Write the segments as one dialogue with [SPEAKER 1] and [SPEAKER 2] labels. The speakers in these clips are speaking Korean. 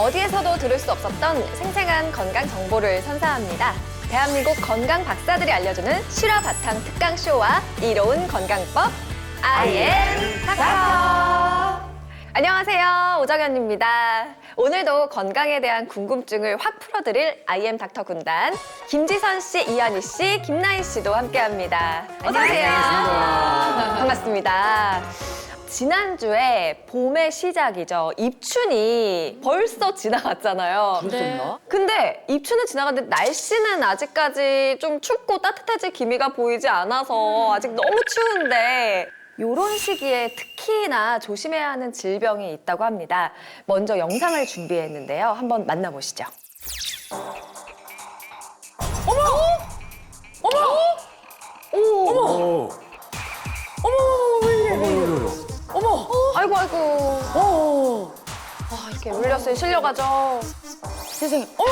[SPEAKER 1] 어디에서도 들을 수 없었던 생생한 건강 정보를 선사합니다. 대한민국 건강 박사들이 알려주는 실화 바탕 특강 쇼와 이로운 건강법 IM 닥터. 안녕하세요, 오정현입니다. 오늘도 건강에 대한 궁금증을 확 풀어드릴 IM 닥터 군단 김지선 씨, 이한희 씨, 김나희 씨도 함께합니다. 안녕하세요. 반갑습니다. 지난주에 봄의 시작이죠. 입춘이 벌써 지나갔잖아요.
[SPEAKER 2] 그랬었나?
[SPEAKER 1] 근데 입춘은 지나갔는데 날씨는 아직까지 좀 춥고 따뜻해질 기미가 보이지 않아서 아직 너무 추운데 이런 시기에 특히나 조심해야 하는 질병이 있다고 합니다. 먼저 영상을 준비했는데요. 한번 만나보시죠. 아이고 아이고. 아, 이렇게 울렸어요. 실려가죠.
[SPEAKER 2] 세상에, 어머!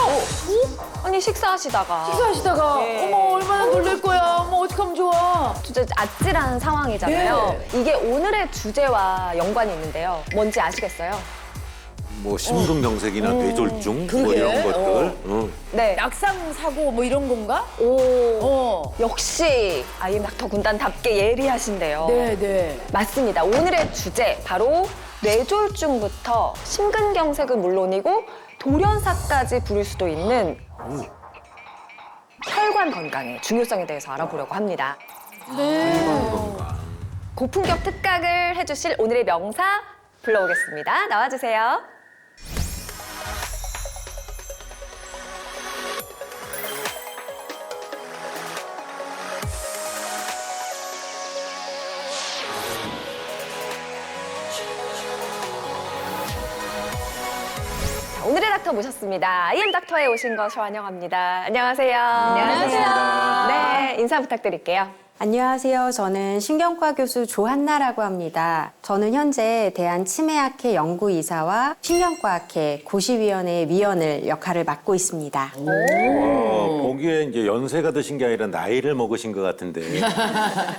[SPEAKER 1] 아니 식사하시다가
[SPEAKER 2] 식사하시다가,
[SPEAKER 1] 네.
[SPEAKER 2] 어머, 얼마나 놀랄 거야. 어머, 어떡하면 좋아.
[SPEAKER 1] 진짜 아찔한 상황이잖아요. 이게 오늘의 주제와 연관이 있는데요. 뭔지 아시겠어요?
[SPEAKER 3] 뭐 심근경색이나 뇌졸중 뭐
[SPEAKER 2] 그러게.
[SPEAKER 3] 이런 것들. 응.
[SPEAKER 1] 네.
[SPEAKER 2] 낙상 사고 뭐 이런 건가?
[SPEAKER 1] 오. 역시 IM 닥터 군단답게 예리하신데요.
[SPEAKER 2] 네.
[SPEAKER 1] 맞습니다. 오늘의 주제 바로 뇌졸중부터 심근경색은 물론이고 돌연사까지 부를 수도 있는 혈관 건강의 중요성에 대해서 알아보려고 합니다. 고품격 특강을 해주실 오늘의 명사 불러오겠습니다. 나와주세요. 오늘의 닥터 모셨습니다. IM 닥터에 오신 것을 환영합니다. 안녕하세요.
[SPEAKER 3] 안녕하세요.
[SPEAKER 1] 네, 인사 부탁드릴게요.
[SPEAKER 4] 안녕하세요. 저는 신경과 교수 조한나라고 합니다. 저는 현재 대한치매학회 연구이사와 신경과학회 고시위원회 위원을 역할을 맡고 있습니다.
[SPEAKER 3] 보기에 이제 연세가 드신 게 아니라 나이를 먹으신 것 같은데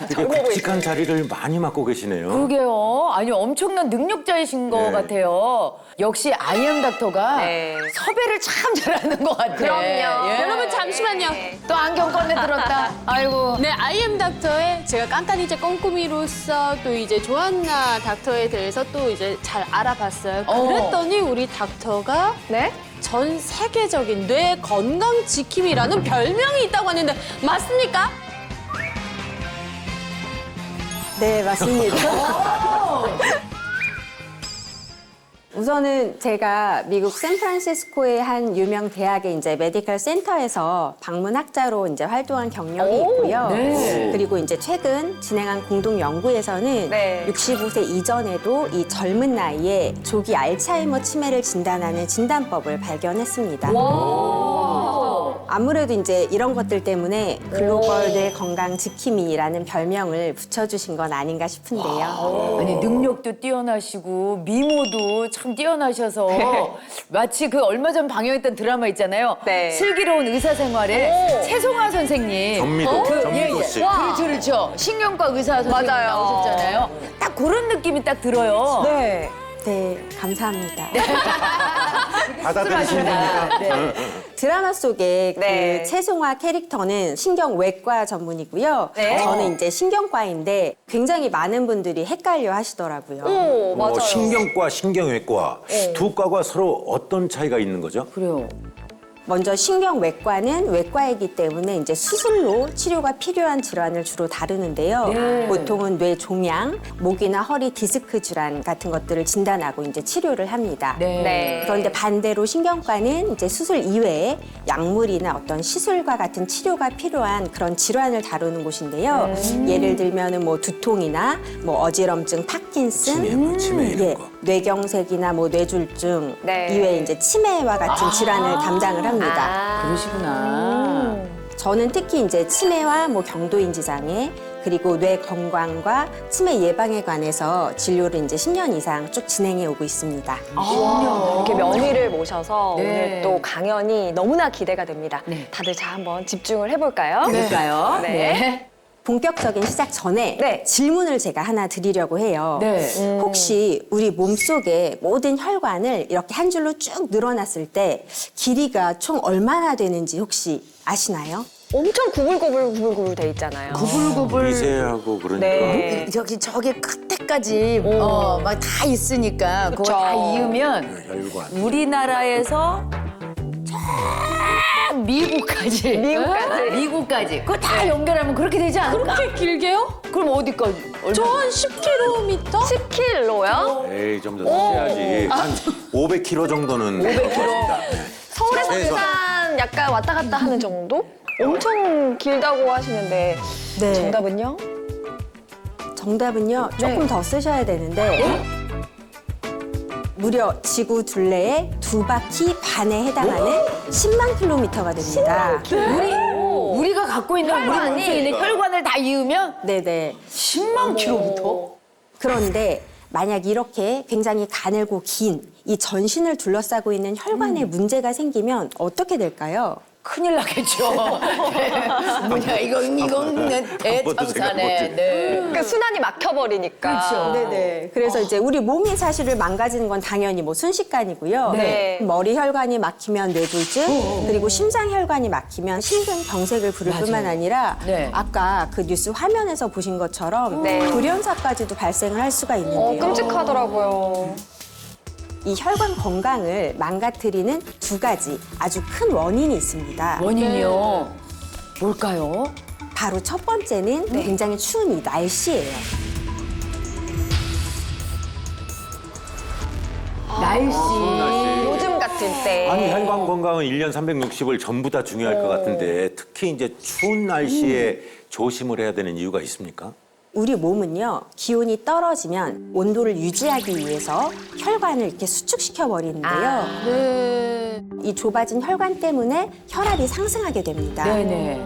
[SPEAKER 3] 되게 굵직한 자리를 많이 맡고 계시네요.
[SPEAKER 2] 그러게요. 아니, 엄청난 능력자이신 것
[SPEAKER 3] 네.
[SPEAKER 2] 같아요. 역시 IM 닥터가
[SPEAKER 1] 네.
[SPEAKER 2] 섭외를 참 잘하는 것 같아요.
[SPEAKER 1] 그럼요.
[SPEAKER 5] 여러분 잠시만요.
[SPEAKER 2] 또 안경 꺼내 들었다. 아이고.
[SPEAKER 5] 네, IM 닥터의 제가 깐깐이제 꼼꼼이로서 또 이제 조한나 닥터에 대해서 또 이제 잘 알아봤어요. 그랬더니 우리 닥터가
[SPEAKER 1] 네?
[SPEAKER 5] 전 세계적인 뇌 건강 지킴이라는 별명이 있다고 하는데 맞습니까?
[SPEAKER 4] 네, 맞습니다. 우선은 제가 미국 샌프란시스코의 한 유명 대학의 이제 메디컬 센터에서 방문학자로 이제 활동한 경력이 있고요. 그리고 이제 최근 진행한 공동 연구에서는
[SPEAKER 1] 네.
[SPEAKER 4] 65세 이전에도 이 젊은 나이에 조기 알츠하이머 치매를 진단하는 진단법을 발견했습니다. 아무래도 이제 이런 것들 때문에 글로벌 뇌 건강 지킴이라는 별명을 붙여주신 건 아닌가 싶은데요.
[SPEAKER 2] 아니, 능력도 뛰어나시고 미모도 참 뛰어나셔서 마치 그 얼마 전 방영했던 드라마 있잖아요.
[SPEAKER 1] 네.
[SPEAKER 2] 슬기로운 의사 생활에 최송화 선생님.
[SPEAKER 3] 전미도, 전미도 씨.
[SPEAKER 2] 그렇죠. 신경과 의사 선생님
[SPEAKER 1] 맞아요.
[SPEAKER 2] 나오셨잖아요. 딱 그런 느낌이 딱 들어요.
[SPEAKER 1] 네.
[SPEAKER 4] 네, 감사합니다.
[SPEAKER 3] 받아들이시는 겁니까?
[SPEAKER 2] 네.
[SPEAKER 4] 드라마 속의
[SPEAKER 1] 네.
[SPEAKER 4] 그 최송화 캐릭터는 신경외과 전문이고요.
[SPEAKER 1] 네.
[SPEAKER 4] 저는 이제 신경과인데 굉장히 많은 분들이 헷갈려 하시더라고요.
[SPEAKER 1] 오, 맞아요.
[SPEAKER 3] 신경과, 신경외과 두 과가 서로 어떤 차이가 있는 거죠?
[SPEAKER 2] 그래요.
[SPEAKER 4] 먼저 신경외과는 외과이기 때문에 이제 수술로 치료가 필요한 질환을 주로 다루는데요. 보통은 뇌 종양, 목이나 허리 디스크 질환 같은 것들을 진단하고 이제 치료를 합니다.
[SPEAKER 1] 네.
[SPEAKER 4] 그런데 반대로 신경과는 이제 수술 이외에 약물이나 어떤 시술과 같은 치료가 필요한 그런 질환을 다루는 곳인데요. 예를 들면은 뭐 두통이나 뭐 어지럼증, 파킨슨,
[SPEAKER 3] 치매 이런
[SPEAKER 4] 예,
[SPEAKER 3] 거.
[SPEAKER 4] 뇌경색이나 뭐 뇌졸중
[SPEAKER 1] 네.
[SPEAKER 4] 이외에 이제 치매와 같은 질환을 담당을 합니다.
[SPEAKER 2] 그러시구나.
[SPEAKER 4] 저는 특히 이제 치매와 뭐 경도인지 장애 그리고 뇌 건강과 치매 예방에 관해서 진료를 이제 10년 이상 쭉 진행해 오고 있습니다.
[SPEAKER 1] 이렇게 명의를 모셔서
[SPEAKER 2] 네.
[SPEAKER 1] 오늘 또 강연이 너무나 기대가 됩니다. 다들 자 한번 집중을 해볼까요?
[SPEAKER 2] 그럴까요?
[SPEAKER 1] 네.
[SPEAKER 4] 본격적인 시작 전에
[SPEAKER 1] 네.
[SPEAKER 4] 질문을 제가 하나 드리려고 해요.
[SPEAKER 2] 네.
[SPEAKER 4] 혹시 우리 몸속의 모든 혈관을 이렇게 한 줄로 쭉 늘어났을 때 길이가 총 얼마나 되는지 혹시 아시나요?
[SPEAKER 1] 엄청 구불구불 돼 있잖아요.
[SPEAKER 2] 구불구불.
[SPEAKER 3] 미세하고 그러니까.
[SPEAKER 1] 네.
[SPEAKER 2] 저기 끝에까지 막 다 있으니까 그거
[SPEAKER 1] 그쵸.
[SPEAKER 2] 다 이으면
[SPEAKER 3] 혈관.
[SPEAKER 2] 우리나라에서 저 미국까지. 미국까지. 그거 다 연결하면 그렇게 되지 않을까?
[SPEAKER 5] 그렇게 길게요?
[SPEAKER 2] 그럼 어디까지?
[SPEAKER 5] 저 한 10km?
[SPEAKER 1] 10kg요?
[SPEAKER 3] 에이, 좀 더 세야지. 한 500km 정도는 500km.
[SPEAKER 1] 서울에서
[SPEAKER 3] 최소한.
[SPEAKER 1] 일단 약간 왔다 갔다 하는 정도? 엄청 길다고 하시는데
[SPEAKER 4] 네.
[SPEAKER 1] 정답은요?
[SPEAKER 4] 정답은요. 조금
[SPEAKER 1] 네.
[SPEAKER 4] 더 쓰셔야 되는데 무려 지구 둘레의 2바퀴 반에 해당하는 10만 킬로미터가 됩니다.
[SPEAKER 2] 우리가 갖고 있는 우리
[SPEAKER 1] 혈관이.
[SPEAKER 2] 몸속에 있는 혈관을 다 이으면
[SPEAKER 4] 네네.
[SPEAKER 2] 10만 킬로미터?
[SPEAKER 4] 그런데 만약 이렇게 굉장히 가늘고 긴 이 전신을 둘러싸고 있는 혈관에 문제가 생기면 어떻게 될까요?
[SPEAKER 2] 큰일 나겠죠. 뭐냐 이건 대참사네. 네.
[SPEAKER 1] 그러니까 순환이 막혀버리니까.
[SPEAKER 2] 그렇죠.
[SPEAKER 4] 네네. 그래서 이제 우리 몸이 사실을 망가지는 건 당연히 뭐 순식간이고요.
[SPEAKER 1] 네.
[SPEAKER 4] 머리 혈관이 막히면 뇌졸중, 그리고 심장 혈관이 막히면 심근경색을 부를
[SPEAKER 2] 맞아요.
[SPEAKER 4] 뿐만 아니라
[SPEAKER 2] 네.
[SPEAKER 4] 아까 그 뉴스 화면에서 보신 것처럼
[SPEAKER 1] 네.
[SPEAKER 4] 돌연사까지도 발생을 할 수가 있는데요.
[SPEAKER 1] 끔찍하더라고요.
[SPEAKER 4] 이 혈관 건강을 망가뜨리는 두 가지 아주 큰 원인이 있습니다.
[SPEAKER 2] 원인이요. 뭘까요?
[SPEAKER 4] 바로 첫 번째는 굉장히 추운 이 날씨예요.
[SPEAKER 2] 날씨.
[SPEAKER 1] 요즘 같을 때.
[SPEAKER 3] 아니, 혈관 건강은 1년 360을 전부 다 중요할 것 같은데 특히 이제 추운 날씨에 조심을 해야 되는 이유가 있습니까?
[SPEAKER 4] 우리 몸은요, 기온이 떨어지면 온도를 유지하기 위해서 혈관을 이렇게 수축시켜 버리는데요.
[SPEAKER 5] 네.
[SPEAKER 4] 이 좁아진 혈관 때문에 혈압이 상승하게 됩니다.
[SPEAKER 2] 네네.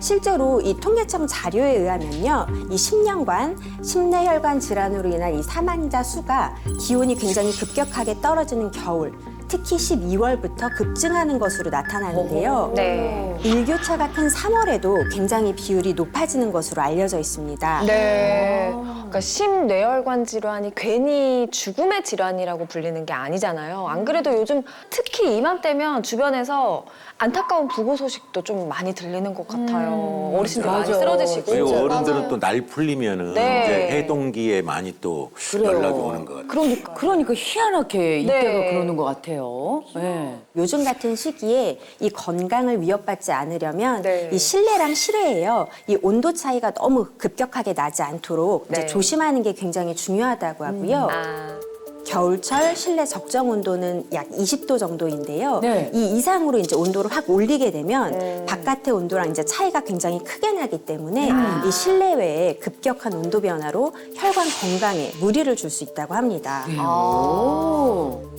[SPEAKER 4] 실제로 이 통계청 자료에 의하면요, 이 10년간 심내혈관 질환으로 인한 이 사망자 수가 기온이 굉장히 급격하게 떨어지는 겨울, 특히 12월부터 급증하는 것으로 나타나는데요.
[SPEAKER 1] 네.
[SPEAKER 4] 일교차 같은 3월에도 굉장히 비율이 높아지는 것으로 알려져 있습니다.
[SPEAKER 1] 네. 그러니까 심뇌혈관 질환이 괜히 죽음의 질환이라고 불리는 게 아니잖아요. 안 그래도 요즘 특히 이맘때면 주변에서 안타까운 부고 소식도 좀 많이 들리는 것 같아요. 어르신들 많이
[SPEAKER 2] 맞아.
[SPEAKER 1] 쓰러지시고.
[SPEAKER 3] 그리고 어른들은 또 날 풀리면은
[SPEAKER 1] 네.
[SPEAKER 3] 이제 해동기에 많이 또 연락이 오는 것 같아요.
[SPEAKER 2] 그러니까 희한하게 이때가
[SPEAKER 1] 네.
[SPEAKER 2] 그러는 것 같아요. 네.
[SPEAKER 4] 요즘 같은 시기에 이 건강을 위협받지 않으려면
[SPEAKER 1] 네.
[SPEAKER 4] 이 실내랑 실외예요. 이 온도 차이가 너무 급격하게 나지 않도록 이제
[SPEAKER 1] 네.
[SPEAKER 4] 조심하는 게 굉장히 중요하다고 하고요.
[SPEAKER 1] 아.
[SPEAKER 4] 겨울철 실내 적정 온도는 약 20도 정도인데요.
[SPEAKER 2] 네.
[SPEAKER 4] 이 이상으로 이제 온도를 확 올리게 되면 바깥의 온도랑 이제 차이가 굉장히 크게 나기 때문에 이 실내외의 급격한 온도 변화로 혈관 건강에 무리를 줄 수 있다고 합니다.
[SPEAKER 2] 오.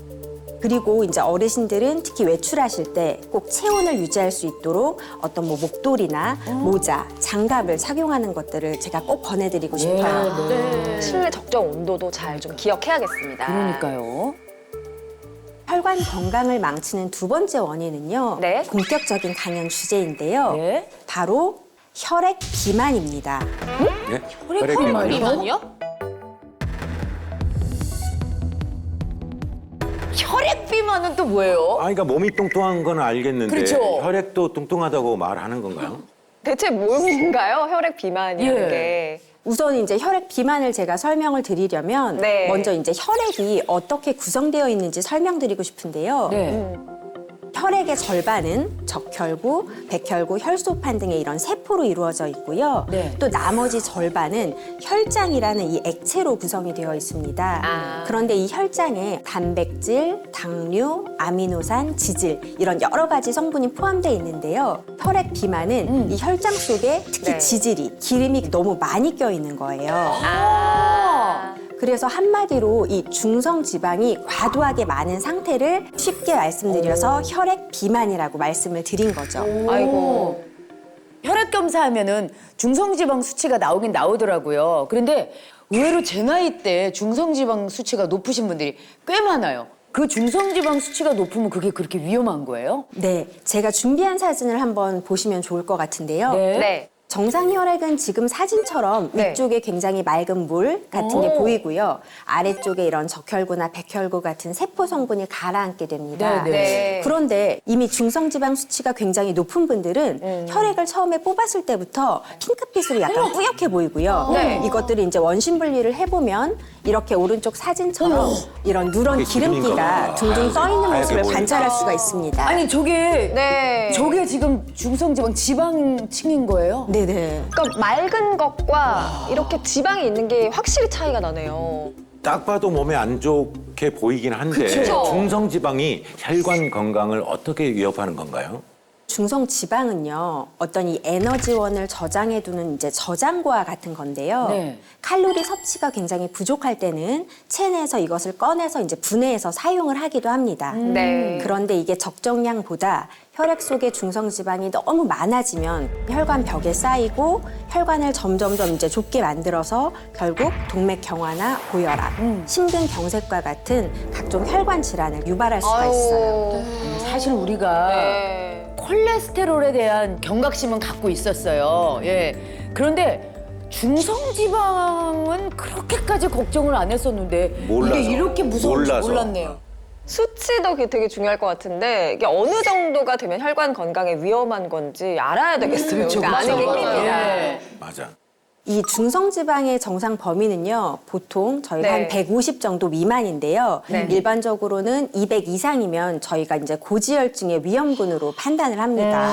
[SPEAKER 4] 그리고 이제 어르신들은 특히 외출하실 때 꼭 체온을 유지할 수 있도록 어떤 뭐 목도리나 모자, 장갑을 착용하는 것들을 제가 꼭 권해드리고 싶어요.
[SPEAKER 5] 네.
[SPEAKER 1] 실내 적정 온도도 잘 좀 기억해야겠습니다.
[SPEAKER 2] 그러니까요.
[SPEAKER 4] 혈관 건강을 망치는 두 번째 원인은요.
[SPEAKER 1] 네.
[SPEAKER 4] 본격적인 강연 주제인데요.
[SPEAKER 2] 네.
[SPEAKER 4] 바로 혈액 비만입니다.
[SPEAKER 3] 예?
[SPEAKER 2] 혈액 비만이요?
[SPEAKER 5] 비만이요?
[SPEAKER 2] 혈액 비만은 또 뭐예요?
[SPEAKER 3] 아, 그러니까 몸이 뚱뚱한 건 알겠는데
[SPEAKER 2] 그렇죠.
[SPEAKER 3] 혈액도 뚱뚱하다고 말하는 건가요?
[SPEAKER 1] 대체 뭔가요? 혈액 비만이라는
[SPEAKER 2] 예.
[SPEAKER 1] 게.
[SPEAKER 4] 우선 이제 혈액 비만을 제가 설명을 드리려면
[SPEAKER 1] 네.
[SPEAKER 4] 먼저 이제 혈액이 어떻게 구성되어 있는지 설명드리고 싶은데요.
[SPEAKER 2] 네.
[SPEAKER 4] 혈액의 절반은 적혈구, 백혈구, 혈소판 등의 이런 세포로 이루어져 있고요.
[SPEAKER 2] 네.
[SPEAKER 4] 또 나머지 절반은 혈장이라는 이 액체로 구성이 되어 있습니다.
[SPEAKER 1] 아.
[SPEAKER 4] 그런데 이 혈장에 단백질, 당류, 아미노산, 지질 이런 여러 가지 성분이 포함되어 있는데요. 혈액 비만은 이 혈장 속에 특히
[SPEAKER 1] 네.
[SPEAKER 4] 지질이 기름이 너무 많이 껴 있는 거예요.
[SPEAKER 1] 아.
[SPEAKER 4] 그래서 한마디로 이 중성 지방이 과도하게 많은 상태를 쉽게 말씀드려서 혈액 비만이라고 말씀을 드린 거죠.
[SPEAKER 1] 아이고.
[SPEAKER 2] 혈액 검사하면은 중성지방 수치가 나오긴 나오더라고요. 그런데 의외로 제 나이 때 중성지방 수치가 높으신 분들이 꽤 많아요. 그 중성지방 수치가 높으면 그게 그렇게 위험한 거예요?
[SPEAKER 4] 네, 제가 준비한 사진을 한번 보시면 좋을 것 같은데요.
[SPEAKER 2] 네.
[SPEAKER 1] 네.
[SPEAKER 4] 정상 혈액은 지금 사진처럼
[SPEAKER 1] 네.
[SPEAKER 4] 위쪽에 굉장히 맑은 물 같은 게 보이고요. 아래쪽에 이런 적혈구나 백혈구 같은 세포 성분이 가라앉게 됩니다.
[SPEAKER 2] 네,
[SPEAKER 1] 네.
[SPEAKER 4] 그런데 이미 중성지방 수치가 굉장히 높은 분들은 혈액을 처음에 뽑았을 때부터 핑크빛으로 약간 뿌옇게 보이고요.
[SPEAKER 1] 네.
[SPEAKER 4] 이것들이 이제 원심 분리를 해보면 이렇게 오른쪽 사진처럼 이런 누런
[SPEAKER 3] 그게 기름인가
[SPEAKER 4] 기름기가
[SPEAKER 3] 봐.
[SPEAKER 4] 둥둥 떠 있는
[SPEAKER 3] 하얗게
[SPEAKER 4] 모습을
[SPEAKER 3] 보인다.
[SPEAKER 4] 관찰할 수가 있습니다.
[SPEAKER 2] 아니 저게
[SPEAKER 1] 네.
[SPEAKER 2] 저게 지금 중성지방 지방층인 거예요?
[SPEAKER 4] 네네.
[SPEAKER 1] 그러니까 맑은 것과 이렇게 지방이 있는 게 확실히 차이가 나네요.
[SPEAKER 3] 딱 봐도 몸에 안 좋게 보이긴 한데
[SPEAKER 1] 그쵸.
[SPEAKER 3] 중성지방이 혈관 건강을 어떻게 위협하는 건가요?
[SPEAKER 4] 중성 지방은요, 어떤 이 에너지원을 저장해두는 이제 저장고와 같은 건데요.
[SPEAKER 2] 네.
[SPEAKER 4] 칼로리 섭취가 굉장히 부족할 때는 체내에서 이것을 꺼내서 이제 분해해서 사용을 하기도 합니다.
[SPEAKER 1] 네.
[SPEAKER 4] 그런데 이게 적정량보다 혈액 속에 중성 지방이 너무 많아지면 혈관 벽에 쌓이고 혈관을 점점점 이제 좁게 만들어서 결국 동맥 경화나 고혈압, 심근경색과 같은 각종 혈관 질환을 유발할 수가 있어요.
[SPEAKER 2] 사실 우리가
[SPEAKER 1] 네.
[SPEAKER 2] 콜레스테롤에 대한 경각심은 갖고 있었어요. 예. 그런데 중성지방은 그렇게까지 걱정을 안 했었는데
[SPEAKER 3] 몰라서.
[SPEAKER 2] 이게 이렇게 무서운지
[SPEAKER 3] 몰라서.
[SPEAKER 2] 몰랐네요.
[SPEAKER 1] 수치도 되게 중요할 것 같은데 이게 어느 정도가 되면 혈관 건강에 위험한 건지 알아야 되겠어요.
[SPEAKER 2] 그렇죠,
[SPEAKER 1] 그러니까 아는 게
[SPEAKER 2] 그렇죠.
[SPEAKER 1] 힘이다.
[SPEAKER 2] 예.
[SPEAKER 3] 맞아.
[SPEAKER 4] 이 중성지방의 정상 범위는요, 보통 저희가
[SPEAKER 1] 네.
[SPEAKER 4] 한 150 정도 미만인데요.
[SPEAKER 1] 네.
[SPEAKER 4] 일반적으로는 200 이상이면 저희가 이제 고지혈증의 위험군으로 판단을 합니다.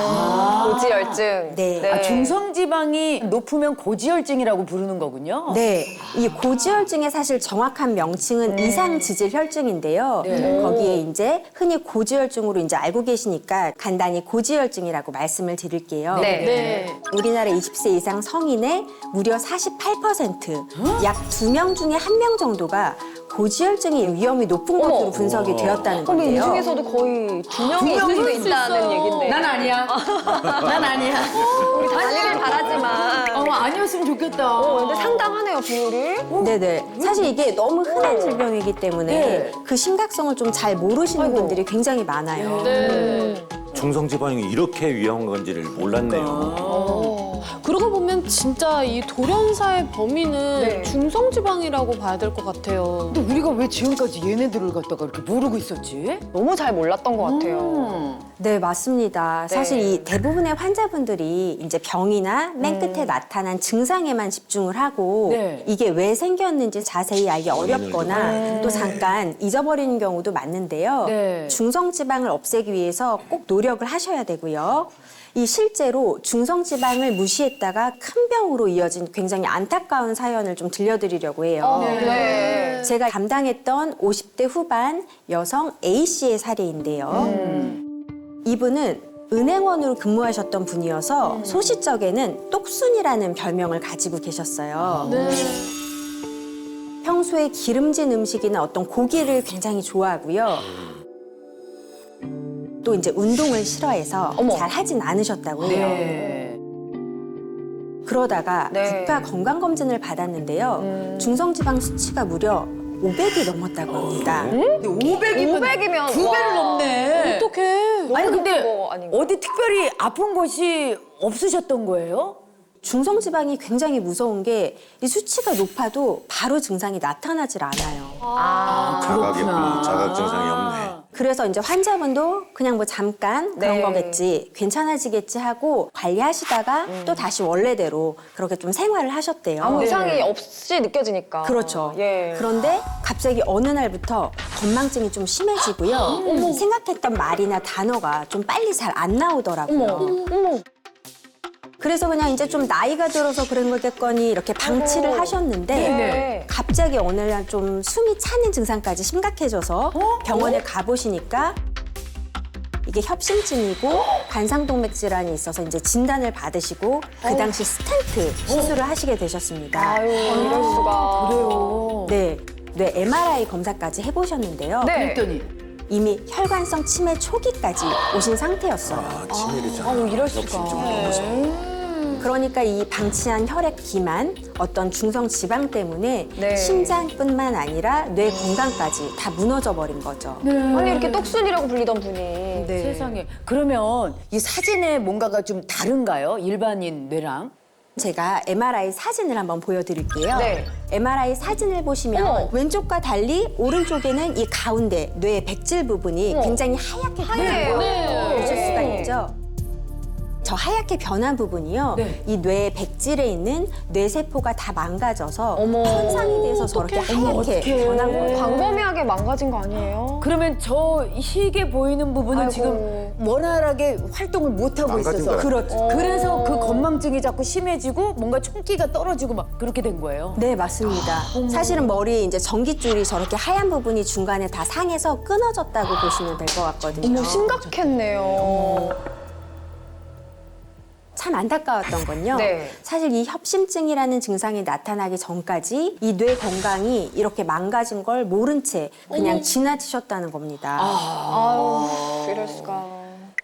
[SPEAKER 1] 고지혈증.
[SPEAKER 4] 네.
[SPEAKER 2] 아, 중성지방이 높으면 고지혈증이라고 부르는 거군요.
[SPEAKER 4] 네, 이 고지혈증의 사실 정확한 명칭은 이상지질혈증인데요. 거기에 이제 흔히 고지혈증으로 이제 알고 계시니까 간단히 고지혈증이라고 말씀을 드릴게요.
[SPEAKER 1] 네.
[SPEAKER 5] 네.
[SPEAKER 4] 우리나라 20세 이상 성인의 무려 48%, 약 2명 중에 1명 정도가 고지혈증의 위험이 높은 것으로 분석이 되었다는
[SPEAKER 1] 그럼 이
[SPEAKER 4] 건데요.
[SPEAKER 1] 중에서도 거의 두 명이 있을 수도 있다는 얘긴데.
[SPEAKER 2] 난 아니야. 난 아니야.
[SPEAKER 1] 우리 다 아니길 바라지만.
[SPEAKER 2] 아니었으면 좋겠다.
[SPEAKER 1] 근데 상당하네요, 비율이.
[SPEAKER 4] 네네. 사실 이게 너무 흔한 질병이기 때문에
[SPEAKER 2] 네.
[SPEAKER 4] 그 심각성을 좀 잘 모르시는 분들이 굉장히 많아요.
[SPEAKER 5] 네.
[SPEAKER 3] 중성지방이 이렇게 위험한 건지를 몰랐네요.
[SPEAKER 5] 그러고 보면 진짜 이 돌연사의 범위는
[SPEAKER 1] 네.
[SPEAKER 5] 중성지방이라고 봐야 될 것 같아요.
[SPEAKER 2] 근데 우리가 왜 지금까지 얘네들을 갖다가 이렇게 모르고 있었지?
[SPEAKER 1] 너무 잘 몰랐던 것 같아요.
[SPEAKER 4] 네, 맞습니다.
[SPEAKER 1] 네.
[SPEAKER 4] 사실 이 대부분의 환자분들이 이제 병이나 맨 끝에 나타난 증상에만 집중을 하고
[SPEAKER 2] 네.
[SPEAKER 4] 이게 왜 생겼는지 자세히 알기 어렵거나 또 잠깐 잊어버리는 경우도 많은데요.
[SPEAKER 2] 네.
[SPEAKER 4] 중성지방을 없애기 위해서 꼭 노력을 하셔야 되고요. 이 실제로 중성지방을 무시했다가 큰 병으로 이어진 굉장히 안타까운 사연을 좀 들려드리려고 해요.
[SPEAKER 1] 네.
[SPEAKER 4] 제가 담당했던 50대 후반 여성 A씨의 사례인데요. 이분은 은행원으로 근무하셨던 분이어서 소시적에는 똑순이라는 별명을 가지고 계셨어요.
[SPEAKER 5] 네.
[SPEAKER 4] 평소에 기름진 음식이나 어떤 고기를 굉장히 좋아하고요. 또 이제 운동을 싫어해서 잘 하진 않으셨다고 해요.
[SPEAKER 2] 네.
[SPEAKER 4] 그러다가
[SPEAKER 1] 네.
[SPEAKER 4] 국가 건강검진을 받았는데요. 중성지방 수치가 무려 500이 넘었다고 합니다.
[SPEAKER 1] 500이면
[SPEAKER 2] 두 배를 넘네.
[SPEAKER 5] 어떡해.
[SPEAKER 2] 아니 근데
[SPEAKER 1] 거 아닌가?
[SPEAKER 2] 어디 특별히 아픈 곳이 없으셨던 거예요?
[SPEAKER 4] 중성지방이 굉장히 무서운 게 이 수치가 높아도 바로 증상이 나타나질 않아요.
[SPEAKER 3] 자각이구나. 자각 증상이 없네.
[SPEAKER 4] 그래서 이제 환자분도 그냥 뭐 잠깐 그런
[SPEAKER 1] 네.
[SPEAKER 4] 거겠지, 괜찮아지겠지 하고 관리하시다가 또 다시 원래대로 그렇게 좀 생활을 하셨대요.
[SPEAKER 1] 아무 이상이 없이 느껴지니까.
[SPEAKER 4] 그렇죠.
[SPEAKER 1] 예.
[SPEAKER 4] 그런데 갑자기 어느 날부터 건망증이 좀 심해지고요. 생각했던 말이나 단어가 좀 빨리 잘 안 나오더라고요. 그래서 그냥 이제 좀 나이가 들어서 그런 거겠거니 이렇게 방치를 하셨는데
[SPEAKER 1] 네.
[SPEAKER 4] 갑자기 어느 날 좀 숨이 차는 증상까지 심각해져서 병원에 가보시니까 이게 협심증이고 관상동맥 질환이 있어서 이제 진단을 받으시고 그 당시 스텐트 수술을 하시게 되셨습니다.
[SPEAKER 1] 아유, 이럴 수가.
[SPEAKER 2] 그래요.
[SPEAKER 4] 네, 뇌 MRI 검사까지 해보셨는데요.
[SPEAKER 1] 네.
[SPEAKER 2] 그랬더니
[SPEAKER 4] 이미 혈관성 치매 초기까지 오신 상태였어요.
[SPEAKER 3] 아, 치매리잖아.
[SPEAKER 1] 이럴 수가.
[SPEAKER 4] 그러니까 이 방치한 혈액 기만, 어떤 중성 지방 때문에
[SPEAKER 1] 네.
[SPEAKER 4] 심장뿐만 아니라 뇌 건강까지 다 무너져 버린 거죠.
[SPEAKER 1] 아니 이렇게 똑순이라고 불리던 분이.
[SPEAKER 4] 네.
[SPEAKER 2] 세상에. 그러면 이 사진에 뭔가가 좀 다른가요? 일반인 뇌랑?
[SPEAKER 4] 제가 MRI 사진을 한번 보여드릴게요.
[SPEAKER 1] 네.
[SPEAKER 4] MRI 사진을 보시면
[SPEAKER 1] 어머.
[SPEAKER 4] 왼쪽과 달리 오른쪽에는 이 가운데 뇌의 백질 부분이 굉장히 하얗게
[SPEAKER 1] 하얘요.
[SPEAKER 4] 변한 걸 보실 수가 있죠. 저 하얗게 변한 부분이요.
[SPEAKER 2] 네.
[SPEAKER 4] 이 뇌의 백질에 있는 뇌세포가 다 망가져서
[SPEAKER 1] 어머.
[SPEAKER 4] 손상이 돼서 저렇게 하얗게 변한 거예요.
[SPEAKER 1] 광범위하게 망가진 거 아니에요?
[SPEAKER 2] 그러면 저 희게 보이는 부분은
[SPEAKER 1] 아이고.
[SPEAKER 2] 지금 원활하게 활동을 못 하고
[SPEAKER 3] 망가진
[SPEAKER 2] 있어서
[SPEAKER 3] 거야.
[SPEAKER 4] 그렇죠.
[SPEAKER 2] 그래서 그 건망증이 자꾸 심해지고 뭔가 총기가 떨어지고 막 그렇게 된 거예요.
[SPEAKER 4] 네, 맞습니다. 사실은 머리 이제 전깃줄이 저렇게 하얀 부분이 중간에 다 상해서 끊어졌다고 보시면 될 것 같거든요.
[SPEAKER 1] 어머, 심각했네요.
[SPEAKER 4] 참 안타까웠던 건요.
[SPEAKER 1] 네.
[SPEAKER 4] 사실 이 협심증이라는 증상이 나타나기 전까지 이 뇌 건강이 이렇게 망가진 걸 모른 채 그냥 지나치셨다는 겁니다.
[SPEAKER 1] 아유, 이럴 수가.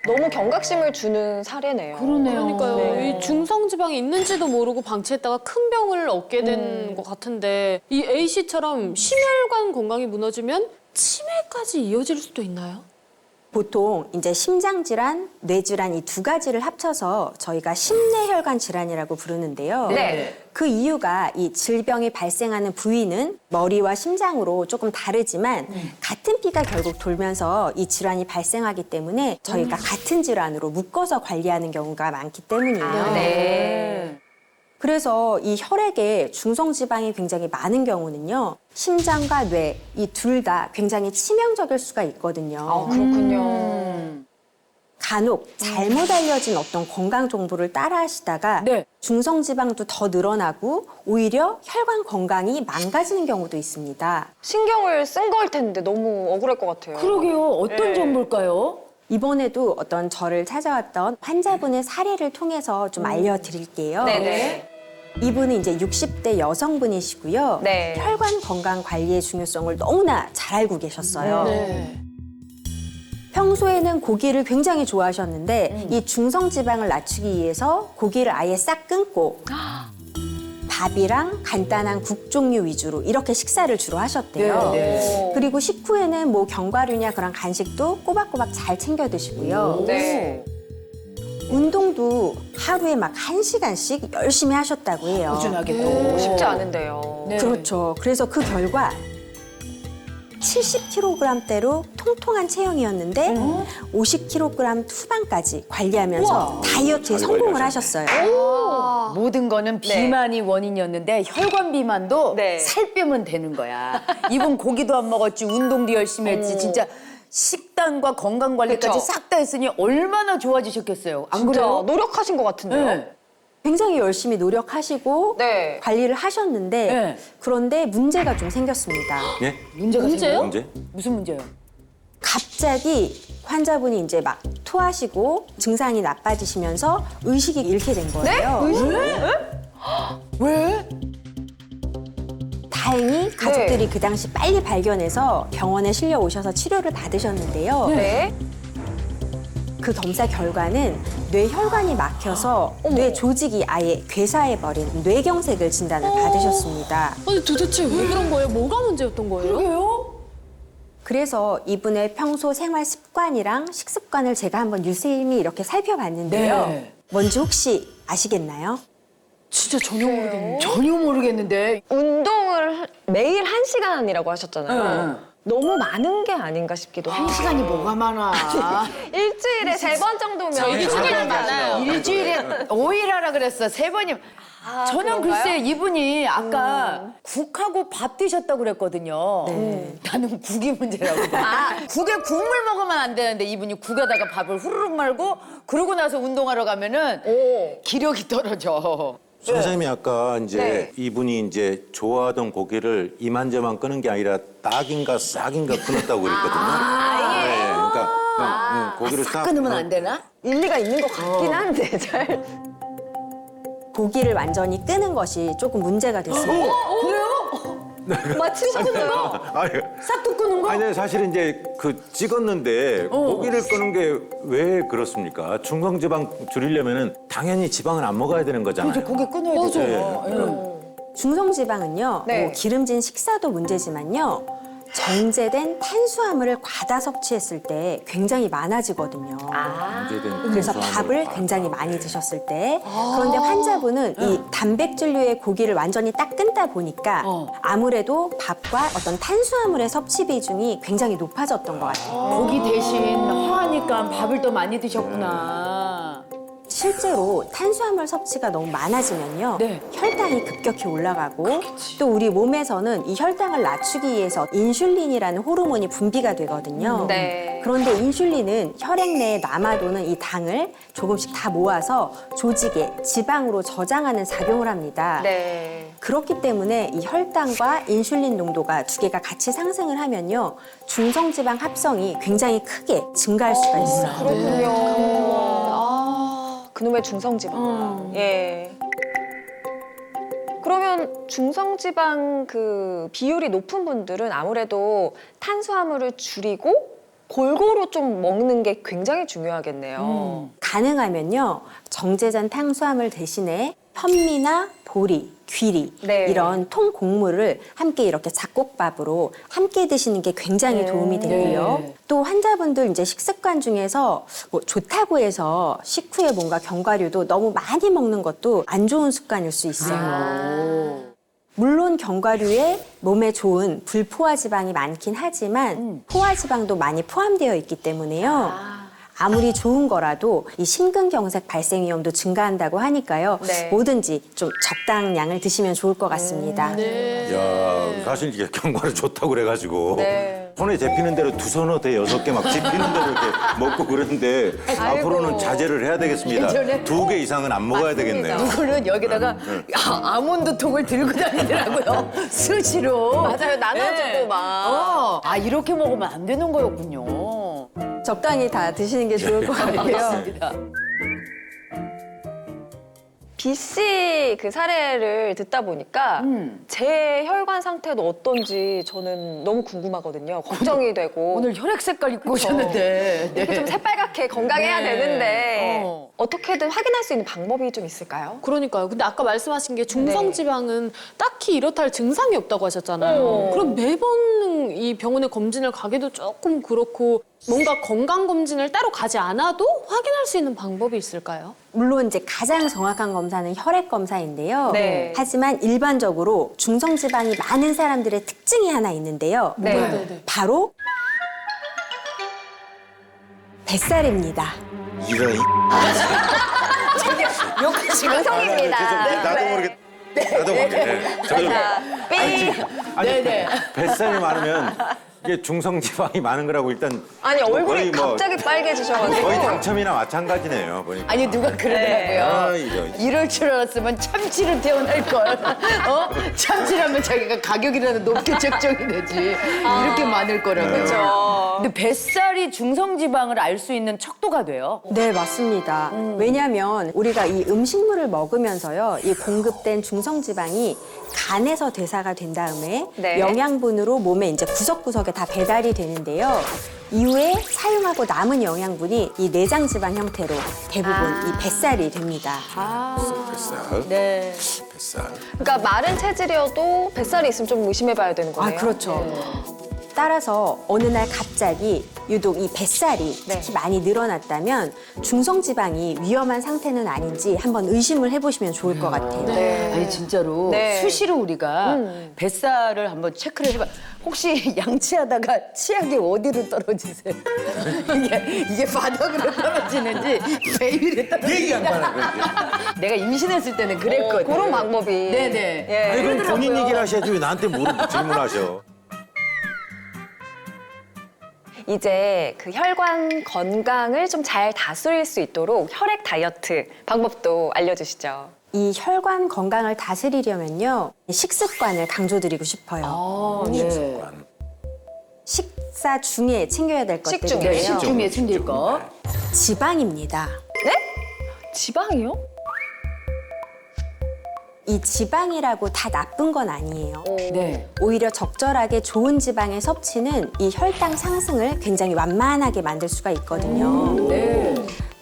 [SPEAKER 1] 너무 경각심을 주는 사례네요.
[SPEAKER 5] 그러니까요.
[SPEAKER 1] 네.
[SPEAKER 5] 이 중성지방이 있는지도 모르고 방치했다가 큰 병을 얻게 된 것 같은데 이 A 씨처럼 심혈관 건강이 무너지면 치매까지 이어질 수도 있나요?
[SPEAKER 4] 보통 이제 심장 질환, 뇌 질환 이 두 가지를 합쳐서 저희가 심뇌혈관 질환이라고 부르는데요.
[SPEAKER 1] 네.
[SPEAKER 4] 그 이유가 이 질병이 발생하는 부위는 머리와 심장으로 조금 다르지만 같은 피가 결국 돌면서 이 질환이 발생하기 때문에 저희가 같은 질환으로 묶어서 관리하는 경우가 많기 때문이에요.
[SPEAKER 1] 네.
[SPEAKER 4] 그래서 이 혈액에 중성지방이 굉장히 많은 경우는요. 심장과 뇌, 이 둘 다 굉장히 치명적일 수가 있거든요.
[SPEAKER 1] 아, 그렇군요.
[SPEAKER 4] 간혹 잘못 알려진 어떤 건강 정보를 따라 하시다가
[SPEAKER 2] 네.
[SPEAKER 4] 중성지방도 더 늘어나고 오히려 혈관 건강이 망가지는 경우도 있습니다.
[SPEAKER 1] 신경을 쓴 걸 텐데 너무 억울할 것 같아요.
[SPEAKER 2] 그러게요. 어떤 정보일까요?
[SPEAKER 4] 이번에도 어떤 저를 찾아왔던 환자분의 사례를 통해서 좀 알려드릴게요.
[SPEAKER 1] 네네.
[SPEAKER 4] 이분은 이제 60대 여성분이시고요.
[SPEAKER 1] 네.
[SPEAKER 4] 혈관 건강 관리의 중요성을 너무나 잘 알고 계셨어요.
[SPEAKER 5] 네.
[SPEAKER 4] 평소에는 고기를 굉장히 좋아하셨는데 이 중성지방을 낮추기 위해서 고기를 아예 싹 끊고 밥이랑 간단한 국 종류 위주로 이렇게 식사를 주로 하셨대요.
[SPEAKER 2] 네,
[SPEAKER 4] 그리고 식후에는 뭐 견과류냐 그런 간식도 꼬박꼬박 잘 챙겨 드시고요.
[SPEAKER 1] 네.
[SPEAKER 4] 운동도 하루에 막 1시간씩 열심히 하셨다고 해요.
[SPEAKER 2] 꾸준하게 또.
[SPEAKER 1] 쉽지 않은데요.
[SPEAKER 2] 네.
[SPEAKER 4] 그렇죠. 그래서 그 결과 70kg대로 통통한 체형이었는데 50kg 후반까지 관리하면서 다이어트에
[SPEAKER 3] 잘
[SPEAKER 4] 성공을
[SPEAKER 3] 관리하셨네.
[SPEAKER 4] 하셨어요.
[SPEAKER 2] 모든 거는 비만이 원인이었는데 혈관 비만도
[SPEAKER 1] 네.
[SPEAKER 2] 살 빼면 되는 거야. 이분 고기도 안 먹었지, 운동도 열심히 했지. 진짜 식단과 건강 관리까지
[SPEAKER 1] 그쵸.
[SPEAKER 2] 싹 다 했으니 얼마나 좋아지셨겠어요. 안
[SPEAKER 1] 진짜
[SPEAKER 2] 그래요?
[SPEAKER 1] 노력하신 것 같은데요.
[SPEAKER 2] 네.
[SPEAKER 4] 굉장히 열심히 노력하시고
[SPEAKER 1] 네.
[SPEAKER 4] 관리를 하셨는데
[SPEAKER 2] 네.
[SPEAKER 4] 그런데 문제가 좀 생겼습니다.
[SPEAKER 3] 예?
[SPEAKER 2] 문제가
[SPEAKER 5] 문제요?
[SPEAKER 2] 생겨요?
[SPEAKER 3] 문제?
[SPEAKER 2] 무슨 문제요?
[SPEAKER 4] 갑자기 환자분이 이제 막 토하시고 증상이 나빠지시면서 의식이 잃게 된 거예요.
[SPEAKER 2] 왜?
[SPEAKER 4] 다행히 가족들이 그 당시 빨리 발견해서 병원에 실려 오셔서 치료를 받으셨는데요.
[SPEAKER 1] 네.
[SPEAKER 4] 그 검사 결과는 뇌혈관이 막혀서 뇌 조직이 아예 괴사해버린 뇌경색을 진단을 받으셨습니다.
[SPEAKER 5] 아니 도대체 왜 그런 거예요? 뭐가 문제였던 거예요?
[SPEAKER 2] 왜요?
[SPEAKER 4] 그래서 이분의 평소 생활 습관이랑 식습관을 제가 한번 유심히 이렇게 살펴봤는데요.
[SPEAKER 2] 네.
[SPEAKER 4] 뭔지 혹시 아시겠나요?
[SPEAKER 5] 진짜 전혀 모르겠네요.
[SPEAKER 2] 전혀 모르겠는데.
[SPEAKER 1] 운동을 매일 1시간이라고 하셨잖아요. 너무 많은 게 아닌가 싶기도 해요.
[SPEAKER 2] 시간이 뭐가 많아.
[SPEAKER 1] 일주일에 3번 정도면
[SPEAKER 5] 일주일에 많아요.
[SPEAKER 2] 일주일에 5일 하라 그랬어. 3번이면. 저는
[SPEAKER 1] 그런가요?
[SPEAKER 2] 글쎄 이분이 아까 국하고 밥 드셨다고 그랬거든요. 나는 국이 문제라고. 국에 국물 먹으면 안 되는데 이분이 국에다가 밥을 후루룩 말고 그러고 나서 운동하러 가면은 기력이 떨어져.
[SPEAKER 3] 선생님이 아까 이제
[SPEAKER 1] 네.
[SPEAKER 3] 이분이 이제 좋아하던 고기를 이만저만 끄는 게 아니라 딱인가 싹인가 끊었다고 그랬거든요. 네, 그러니까 그냥 고기를
[SPEAKER 2] 싹 끊으면 안 되나?
[SPEAKER 1] 일리가 있는 것 같긴 한데 잘.
[SPEAKER 4] 고기를 완전히 끄는 것이 조금 문제가 됐습니다.
[SPEAKER 1] 맞추셨어요?
[SPEAKER 3] 아니,
[SPEAKER 2] 싹둑 끄는 거?
[SPEAKER 3] 아니 사실은 이제 그 찍었는데 고기를 끄는 게 왜 그렇습니까? 중성지방 줄이려면은 당연히 지방은 안 먹어야 되는 거잖아요.
[SPEAKER 2] 이제 고기 끊어야 되죠.
[SPEAKER 3] 네.
[SPEAKER 4] 중성지방은요,
[SPEAKER 1] 네.
[SPEAKER 4] 뭐 기름진 식사도 문제지만요, 정제된 탄수화물을 과다 섭취했을 때 굉장히 많아지거든요. 그래서 밥을 굉장히 많이 드셨을 때. 그런데 환자분은 이 단백질류의 고기를 완전히 딱 끊다 보니까 아무래도 밥과 어떤 탄수화물의 섭취 비중이 굉장히 높아졌던 것 같아요.
[SPEAKER 2] 고기 대신 허하니까 밥을 더 많이 드셨구나.
[SPEAKER 4] 실제로 탄수화물 섭취가 너무 많아지면요.
[SPEAKER 2] 네.
[SPEAKER 4] 혈당이 급격히 올라가고 또 우리 몸에서는 이 혈당을 낮추기 위해서 인슐린이라는 호르몬이 분비가 되거든요.
[SPEAKER 1] 네.
[SPEAKER 4] 그런데 인슐린은 혈액 내에 남아도는 이 당을 조금씩 다 모아서 조직에 지방으로 저장하는 작용을 합니다.
[SPEAKER 1] 네.
[SPEAKER 4] 그렇기 때문에 이 혈당과 인슐린 농도가 두 개가 같이 상승을 하면요. 중성지방 합성이 굉장히 크게 증가할 수가 있어요.
[SPEAKER 1] 그렇군요. 그놈의 중성지방. 예. 그러면 중성지방 그 비율이 높은 분들은 아무래도 탄수화물을 줄이고 골고루 좀 먹는 게 굉장히 중요하겠네요.
[SPEAKER 4] 가능하면요. 정제된 탄수화물 대신에 현미나 보리, 귀리
[SPEAKER 1] 네.
[SPEAKER 4] 이런 통곡물을 함께 이렇게 잡곡밥으로 함께 드시는 게 굉장히 도움이 되고요.
[SPEAKER 2] 네.
[SPEAKER 4] 또 환자분들 이제 식습관 중에서 뭐 좋다고 해서 식후에 뭔가 견과류도 너무 많이 먹는 것도 안 좋은 습관일 수 있어요. 물론 견과류에 몸에 좋은 불포화 지방이 많긴 하지만 포화 지방도 많이 포함되어 있기 때문에요. 아무리 좋은 거라도 이 심근경색 발생 위험도 증가한다고 하니까요.
[SPEAKER 1] 네.
[SPEAKER 4] 뭐든지 좀 적당량을 드시면 좋을 것 같습니다.
[SPEAKER 3] 야, 사실 이게 견과류 좋다고 그래가지고
[SPEAKER 1] 네.
[SPEAKER 3] 손에 잡히는 대로 2서너 6개 막 집히는 대로 이렇게 먹고 그러는데 앞으로는 자제를 해야 되겠습니다.
[SPEAKER 2] 예전에
[SPEAKER 3] 2개 이상은 안 먹어야 되겠네요.
[SPEAKER 2] 누구는 여기다가 아몬드 통을 들고 다니더라고요. 수시로.
[SPEAKER 1] 맞아요. 나눠주고 막.
[SPEAKER 2] 아, 이렇게 먹으면 안 되는 거였군요.
[SPEAKER 4] 적당히 다 드시는 게 좋을 것 같고요.
[SPEAKER 2] 알겠습니다.
[SPEAKER 1] B 씨 그 사례를 듣다 보니까 제 혈관 상태도 어떤지 저는 너무 궁금하거든요. 걱정이 되고.
[SPEAKER 2] 오늘 혈액 색깔 입고 오셨는데.
[SPEAKER 1] 이렇게 좀 새빨갛게 건강해야
[SPEAKER 2] 네.
[SPEAKER 1] 되는데
[SPEAKER 2] 어.
[SPEAKER 1] 어떻게든 확인할 수 있는 방법이 좀 있을까요?
[SPEAKER 5] 그러니까요. 근데 아까 말씀하신 게 중성지방은 딱히 이렇다 할 증상이 없다고 하셨잖아요.
[SPEAKER 1] 어.
[SPEAKER 5] 그럼 매번 이 병원에 검진을 가기도 조금 그렇고 뭔가 건강검진을 따로 가지 않아도 확인할 수 있는 방법이 있을까요?
[SPEAKER 4] 물론 이제 가장 정확한 검사는 혈액 검사인데요.
[SPEAKER 1] 네.
[SPEAKER 4] 하지만 일반적으로 중성지방이 많은 사람들의 특징이 하나 있는데요.
[SPEAKER 1] 네.
[SPEAKER 4] 바로 뱃살입니다.
[SPEAKER 3] 이런
[SPEAKER 1] 방송입니다.
[SPEAKER 3] 나도 모르게 나도 모르게 저도 아니 뱃살이 많으면 이게 중성지방이 많은 거라고 일단
[SPEAKER 1] 아니
[SPEAKER 3] 뭐
[SPEAKER 1] 얼굴이
[SPEAKER 3] 거의 뭐
[SPEAKER 1] 갑자기 빨개지셔가지고.
[SPEAKER 3] 거의 당첨이나 마찬가지네요 보니까.
[SPEAKER 2] 아니, 누가 그러더라고요.
[SPEAKER 3] 아, 이런.
[SPEAKER 2] 이럴 줄 알았으면 참치를 태어날 걸. 참치라면 자기가 가격이라도 높게 책정이 되지. 이렇게 많을 거라고요.
[SPEAKER 1] 그렇죠.
[SPEAKER 2] 근데 뱃살이 중성지방을 알 수 있는 척도가 돼요.
[SPEAKER 4] 네, 맞습니다. 왜냐하면 우리가 이 음식물을 먹으면서요, 이 공급된 중성지방이 간에서 대사가 된 다음에
[SPEAKER 1] 네.
[SPEAKER 4] 영양분으로 몸에 이제 구석구석에 다 배달이 되는데요. 이후에 사용하고 남은 영양분이 이 내장지방 형태로 대부분 이 뱃살이 됩니다.
[SPEAKER 3] 뱃살.
[SPEAKER 2] 네.
[SPEAKER 3] 뱃살.
[SPEAKER 1] 그러니까 마른 체질이어도 뱃살이 있으면 좀 의심해봐야 되는 거네요.
[SPEAKER 4] 그렇죠. 따라서 어느 날 갑자기 유독 이 뱃살이 특히 많이 늘어났다면 중성지방이 위험한 상태는 아닌지 한번 의심을 해보시면 좋을 것 같아요.
[SPEAKER 2] 아니, 진짜로
[SPEAKER 1] 네.
[SPEAKER 2] 수시로 우리가 뱃살을 한번 체크를 해봐. 혹시 양치하다가 치약이 어디로 떨어지세요? 이게 바닥으로 떨어지는지 배 위로 떨어지는지. 내가 임신했을 때는 그랬거든.
[SPEAKER 1] 그런 방법이.
[SPEAKER 2] 네네.
[SPEAKER 1] 예.
[SPEAKER 3] 아니 그럼 본인 얘기를 하셔야지 왜 나한테 질문하셔.
[SPEAKER 1] 이제 그 혈관 건강을 좀 잘 다스릴 수 있도록 혈액 다이어트 방법도 알려주시죠.
[SPEAKER 4] 이 혈관 건강을 다스리려면요, 식습관을 강조드리고 싶어요.
[SPEAKER 2] 네.
[SPEAKER 4] 식사 중에 챙겨야 될
[SPEAKER 1] 식
[SPEAKER 4] 것들인데요.
[SPEAKER 1] 중에.
[SPEAKER 2] 식중에 챙길 거.
[SPEAKER 4] 지방입니다.
[SPEAKER 1] 지방이요?
[SPEAKER 4] 이 지방이라고 다 나쁜 건 아니에요.
[SPEAKER 2] 네.
[SPEAKER 4] 오히려 적절하게 좋은 지방의 섭취는 이 혈당 상승을 굉장히 완만하게 만들 수가 있거든요.
[SPEAKER 2] 네.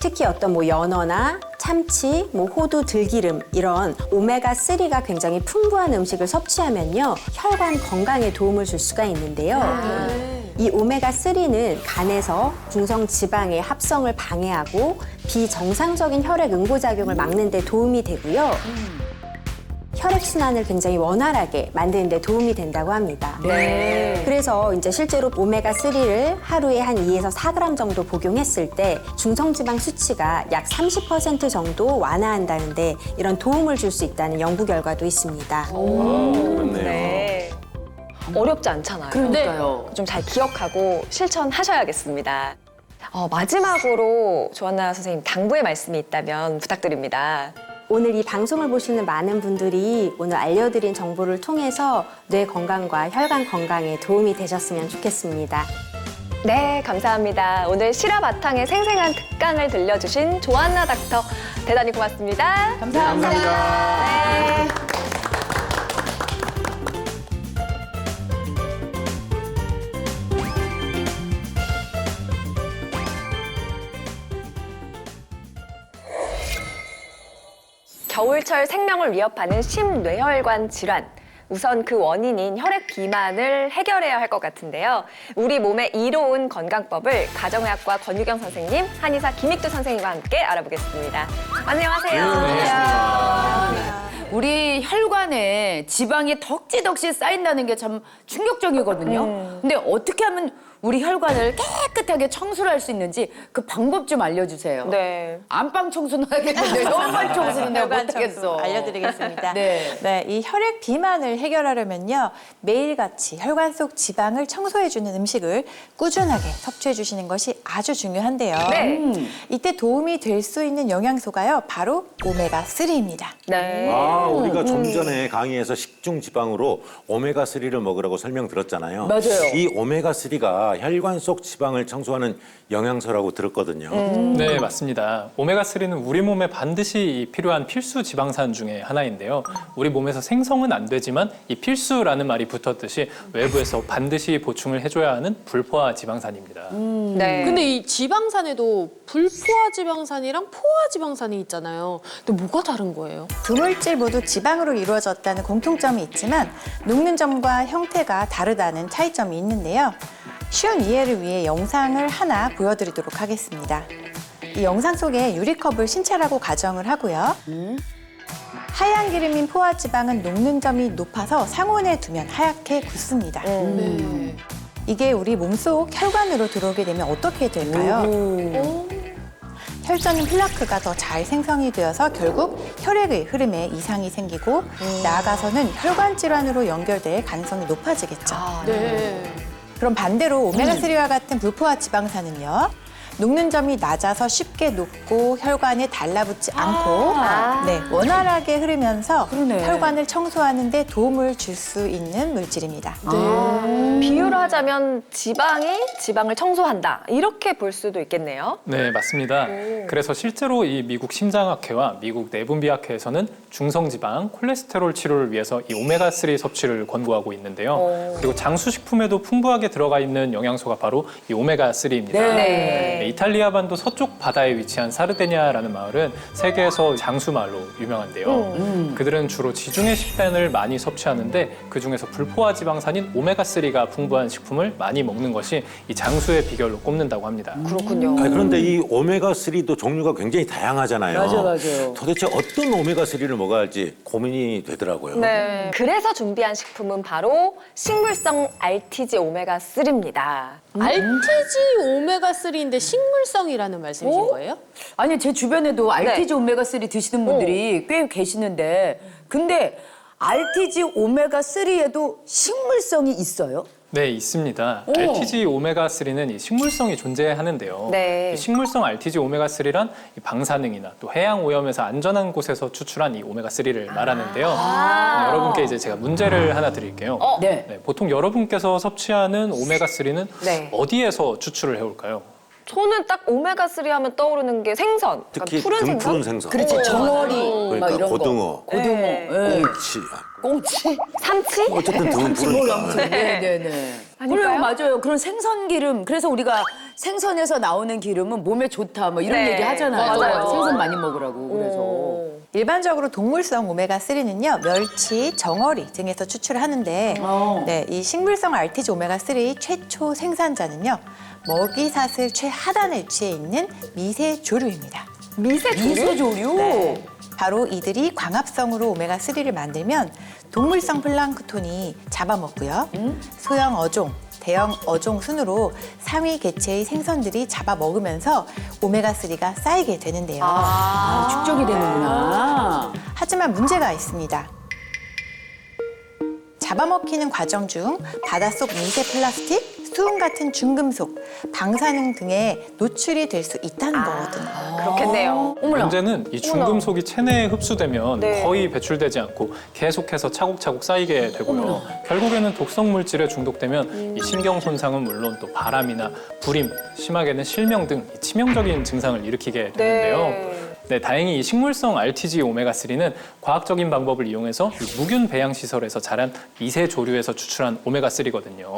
[SPEAKER 4] 특히 어떤 뭐 연어나 참치, 뭐 호두, 들기름 이런 오메가3가 굉장히 풍부한 음식을 섭취하면요. 혈관 건강에 도움을 줄 수가 있는데요. 이 오메가3는 간에서 중성 지방의 합성을 방해하고 비정상적인 혈액 응고작용을 막는 데 도움이 되고요. 혈액순환을 굉장히 원활하게 만드는 데 도움이 된다고 합니다.
[SPEAKER 2] 네.
[SPEAKER 4] 그래서 이제 실제로 오메가3를 하루에 한 2에서 4g 정도 복용했을 때 중성지방 수치가 약 30% 정도 완화한다는데 이런 도움을 줄 수 있다는 연구 결과도 있습니다.
[SPEAKER 3] 그렇네요.
[SPEAKER 1] 네. 어렵지 않잖아요.
[SPEAKER 2] 그러니까요.
[SPEAKER 1] 좀 잘 기억하고 실천하셔야겠습니다. 마지막으로 조한나 선생님 당부의 말씀이 있다면 부탁드립니다.
[SPEAKER 4] 오늘 이 방송을 보시는 많은 분들이 오늘 알려드린 정보를 통해서 뇌 건강과 혈관 건강에 도움이 되셨으면 좋겠습니다.
[SPEAKER 1] 네, 감사합니다. 오늘 실화 바탕의 생생한 특강을 들려주신 조한나 닥터 대단히 고맙습니다.
[SPEAKER 2] 감사합니다.
[SPEAKER 1] 네. 겨울철 생명을 위협하는 심뇌혈관 질환. 우선 그 원인인 혈액 비만을 해결해야 할 것 같은데요. 우리 몸의 이로운 건강법을 가정의학과 권유경 선생님, 한의사 김익두 선생님과 함께 알아보겠습니다. 안녕하세요.
[SPEAKER 2] 우리 혈관에 지방이 덕지덕지 쌓인다는 게 참 충격적이거든요. 근데 어떻게 하면 우리 혈관을 깨끗하게 청소를 할 수 있는지 그 방법 좀 알려주세요.
[SPEAKER 1] 네.
[SPEAKER 2] 안방 청소는 하겠는데 혈관 청소는 내가
[SPEAKER 6] 혈관
[SPEAKER 2] 못하겠어.
[SPEAKER 6] 청소 알려드리겠습니다.
[SPEAKER 2] 네.
[SPEAKER 6] 네, 이 혈액 비만을 해결하려면요. 매일같이 혈관 속 지방을 청소해주는 음식을 꾸준하게 섭취해 주시는 것이 아주 중요한데요.
[SPEAKER 1] 네.
[SPEAKER 6] 이때 도움이 될 수 있는 영양소가요. 바로 오메가3입니다.
[SPEAKER 1] 네.
[SPEAKER 3] 우리가 좀 전에 강의에서 식중 지방으로 오메가3를 먹으라고 설명드렸잖아요.
[SPEAKER 2] 맞아요.
[SPEAKER 3] 이 오메가3가 혈관 속 지방을 청소하는 영양소라고 들었거든요.
[SPEAKER 7] 네, 맞습니다. 오메가3는 우리 몸에 반드시 필요한 필수 지방산 중에 하나인데요. 우리 몸에서 생성은 안 되지만 이 필수라는 말이 붙었듯이 외부에서 반드시 보충을 해줘야 하는 불포화 지방산입니다.
[SPEAKER 1] 네.
[SPEAKER 5] 근데 이 지방산에도 불포화 지방산이랑 포화 지방산이 있잖아요. 근데 뭐가 다른 거예요?
[SPEAKER 6] 두 물질 모두 지방으로 이루어졌다는 공통점이 있지만 녹는 점과 형태가 다르다는 차이점이 있는데요. 쉬운 이해를 위해 영상을 하나 보여드리도록 하겠습니다. 이 영상 속에 유리컵을 신체라고 가정을 하고요. 하얀 기름인 포화지방은 녹는 점이 높아서 상온에 두면 하얗게 굳습니다. 이게 우리 몸속 혈관으로 들어오게 되면 어떻게 될까요? 혈전인 플라크가 더 잘 생성이 되어서 결국 혈액의 흐름에 이상이 생기고 나아가서는 혈관 질환으로 연결될 가능성이 높아지겠죠.
[SPEAKER 5] 네.
[SPEAKER 6] 그럼 반대로 오메가3와 같은 불포화 지방산은요. 녹는 점이 낮아서 쉽게 녹고 혈관에 달라붙지 않고 네, 원활하게 흐르면서
[SPEAKER 2] 그러네.
[SPEAKER 6] 혈관을 청소하는 데 도움을 줄 수 있는 물질입니다.
[SPEAKER 1] 비유를 하자면 지방이 지방을 청소한다. 이렇게 볼 수도 있겠네요.
[SPEAKER 7] 네, 맞습니다. 그래서 실제로 이 미국 심장학회와 미국 내분비학회에서는 중성지방, 콜레스테롤 치료를 위해서 이 오메가3 섭취를 권고하고 있는데요. 그리고 장수식품에도 풍부하게 들어가 있는 영양소가 바로 이 오메가3입니다.
[SPEAKER 1] 네.
[SPEAKER 7] 이탈리아 반도 서쪽 바다에 위치한 사르데냐라는 마을은 세계에서 장수마을로 유명한데요. 그들은 주로 지중해 식단을 많이 섭취하는데 그중에서 불포화 지방산인 오메가3가 풍부한 식품을 많이 먹는 것이 이 장수의 비결로 꼽는다고 합니다.
[SPEAKER 1] 그렇군요.
[SPEAKER 3] 그런데 이 오메가3도 종류가 굉장히 다양하잖아요.
[SPEAKER 2] 맞아요.
[SPEAKER 3] 도대체 어떤 오메가3를 먹어야 할지 고민이 되더라고요.
[SPEAKER 1] 네. 그래서 준비한 식품은 바로 식물성 RTG 오메가3입니다.
[SPEAKER 5] RTG 오메가3인데 식물성이라는 말씀이신 거예요?
[SPEAKER 2] 아니 제 주변에도 RTG 오메가3 드시는 분들이 꽤 계시는데 근데 RTG 오메가3에도 식물성이 있어요?
[SPEAKER 7] 네, 있습니다. RTG 오메가3는 이 식물성이 존재하는데요.
[SPEAKER 1] 네.
[SPEAKER 7] 이 식물성 RTG 오메가3란 이 방사능이나 또 해양 오염에서 안전한 곳에서 추출한 이 오메가3를 말하는데요. 네, 여러분께 이제 제가 문제를 하나 드릴게요.
[SPEAKER 2] 네.
[SPEAKER 7] 네, 보통 여러분께서 섭취하는 오메가3는
[SPEAKER 1] 네.
[SPEAKER 7] 어디에서 추출을 해올까요?
[SPEAKER 1] 저는 딱 오메가3 하면 떠오르는 게 생선.
[SPEAKER 3] 특히
[SPEAKER 1] 그러니까 푸른
[SPEAKER 3] 등푸른
[SPEAKER 1] 생선?
[SPEAKER 3] 생선.
[SPEAKER 2] 그렇지 정어리 막
[SPEAKER 3] 그러니까
[SPEAKER 2] 이런
[SPEAKER 3] 고등어,
[SPEAKER 2] 거. 고등어.
[SPEAKER 1] 네.
[SPEAKER 2] 예.
[SPEAKER 3] 꽁치.
[SPEAKER 2] 꽁치.
[SPEAKER 1] 삼치?
[SPEAKER 3] 어쨌든 등은 푸르니까.
[SPEAKER 2] 네네네. 그래요, 맞아요. 그런 생선 기름. 그래서 우리가 생선에서 나오는 기름은 몸에 좋다, 뭐 이런
[SPEAKER 1] 네.
[SPEAKER 2] 얘기 하잖아요.
[SPEAKER 1] 맞아요.
[SPEAKER 2] 생선 많이 먹으라고. 그래서.
[SPEAKER 6] 일반적으로 동물성 오메가3는요, 멸치, 정어리 등에서 추출을 하는데, 네, 이 식물성 RTG 오메가3 최초 생산자는요, 먹이사슬 최하단을 취해 있는 미세조류입니다.
[SPEAKER 2] 미세조류?
[SPEAKER 6] 네. 바로 이들이 광합성으로 오메가3를 만들면 동물성 플랑크톤이 잡아먹고요. 소형 어종, 대형 어종 순으로 상위 개체의 생선들이 잡아먹으면서 오메가3가 쌓이게 되는데요.
[SPEAKER 2] 축적이 되는구나.
[SPEAKER 6] 하지만 문제가 있습니다. 잡아먹히는 과정 중 바닷속 미세 플라스틱, 수은 같은 중금속, 방사능 등에 노출이 될 수 있다는 거거든요.
[SPEAKER 1] 그렇겠네요.
[SPEAKER 7] 문제는 이 중금속이 체내에 흡수되면
[SPEAKER 1] 네.
[SPEAKER 7] 거의 배출되지 않고 계속해서 차곡차곡 쌓이게 되고요. 결국에는 독성 물질에 중독되면 이 신경 손상은 물론 또 바람이나 불임, 심하게는 실명 등 치명적인 증상을 일으키게 되는데요. 네, 다행히 이 식물성 RTG 오메가3는 과학적인 방법을 이용해서 이 무균 배양 시설에서 자란 미세 조류에서 추출한 오메가3거든요.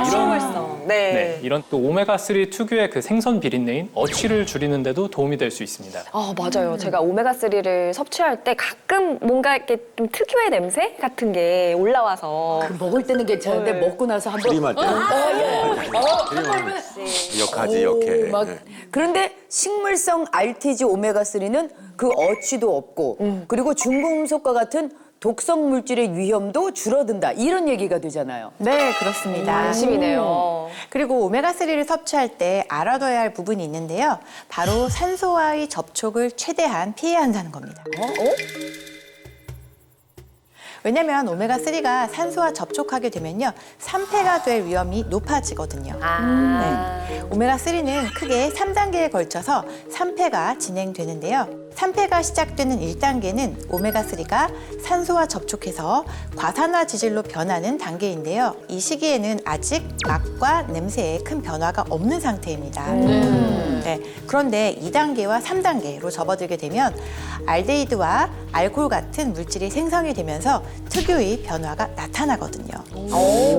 [SPEAKER 1] 식물성. 네.
[SPEAKER 7] 이런 또 오메가3 특유의 그 생선 비린내인 어취를 줄이는 데도 도움이 될 수 있습니다.
[SPEAKER 1] 맞아요. 제가 오메가3를 섭취할 때 가끔 뭔가 이렇게 좀 특유의 냄새 같은 게 올라와서.
[SPEAKER 2] 먹을 때는 괜찮은데 먹고 나서 한번
[SPEAKER 3] 크림할 때. 크림하면 역하지, 역해.
[SPEAKER 2] 막
[SPEAKER 3] 네.
[SPEAKER 2] 그런데 식물성 RTG 오메가3는 그 어취도 없고 그리고 중금속과 같은 독성 물질의 위험도 줄어든다. 이런 얘기가 되잖아요.
[SPEAKER 6] 네, 그렇습니다.
[SPEAKER 1] 안심이네요.
[SPEAKER 6] 그리고 오메가3를 섭취할 때 알아둬야 할 부분이 있는데요. 바로 산소와의 접촉을 최대한 피해야 한다는 겁니다. 왜냐면 오메가3가 산소와 접촉하게 되면요, 산패가 될 위험이 높아지거든요. 네. 오메가3는 크게 3단계에 걸쳐서 산패가 진행되는데요. 산패가 시작되는 1단계는 오메가3가 산소와 접촉해서 과산화 지질로 변하는 단계인데요. 이 시기에는 아직 맛과 냄새에 큰 변화가 없는 상태입니다. 네. 그런데 2단계와 3단계로 접어들게 되면 알데히드와 알코올 같은 물질이 생성이 되면서 특유의 변화가 나타나거든요.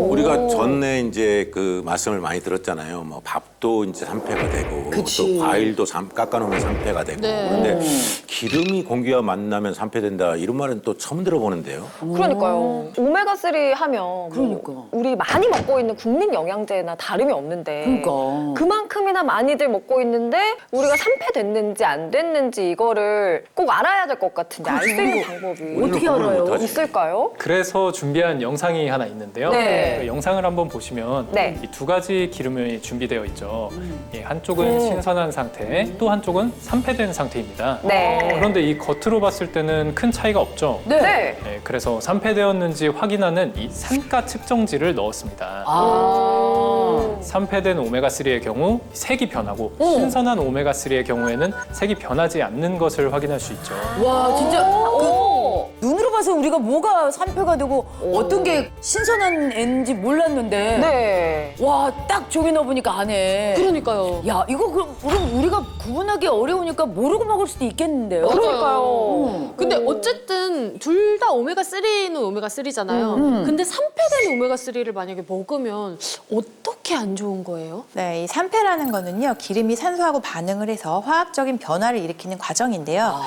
[SPEAKER 3] 우리가 전에 이제 그 말씀을 많이 들었잖아요. 뭐 밥도 이제 산패가 되고 또 과일도 깎아놓으면 산패가 되고. 그런데 기름이 공기와 만나면 산패된다 이런 말은 또 처음 들어보는데요.
[SPEAKER 1] 그러니까요. 오메가3 하면
[SPEAKER 2] 그러니까.
[SPEAKER 1] 우리 많이 먹고 있는 국민 영양제나 다름이 없는데
[SPEAKER 2] 그러니까.
[SPEAKER 1] 그만큼이나 많이들 먹고 있는데 우리가 산패됐는지 안 됐는지 이거를 꼭 알아야 될 것 같은데 알 수 있는 방법이
[SPEAKER 2] 어떻게 알아요?
[SPEAKER 3] 못하지.
[SPEAKER 1] 있을까요?
[SPEAKER 7] 그래서 준비한 영상이 하나 있는데요.
[SPEAKER 1] 네.
[SPEAKER 7] 그 영상을 한번 보시면
[SPEAKER 1] 네.
[SPEAKER 7] 이 두 가지 기름이 준비되어 있죠. 예, 한쪽은 신선한 상태, 또 한쪽은 산패된 상태입니다.
[SPEAKER 1] 네.
[SPEAKER 7] 그런데 이 겉으로 봤을 때는 큰 차이가 없죠.
[SPEAKER 1] 네.
[SPEAKER 7] 예, 그래서 산패되었는지 확인하는 이 산가 측정지를 넣었습니다. 산패된 오메가3의 경우 색이 변하고 신선한 오메가3의 경우에는 색이 변하지 않는 것을 확인할 수 있죠.
[SPEAKER 2] 와, 진짜 눈으로 봐서 우리가 뭐가 산패가 되고 어떤 게 신선한 애인지 몰랐는데
[SPEAKER 1] 네.
[SPEAKER 2] 와, 딱 종이 넣어보니까 아네.
[SPEAKER 5] 그러니까요.
[SPEAKER 2] 야, 이거 그럼 우리가 구분하기 어려우니까 모르고 먹을 수도 있겠는데요?
[SPEAKER 1] 그러니까요.
[SPEAKER 5] 근데 어쨌든 둘 다 오메가3는 오메가3잖아요. 근데 산패된 오메가3를 만약에 먹으면 어떻게 안 좋은 거예요?
[SPEAKER 6] 네, 이 산패라는 거는요, 기름이 산소하고 반응을 해서 화학적인 변화를 일으키는 과정인데요.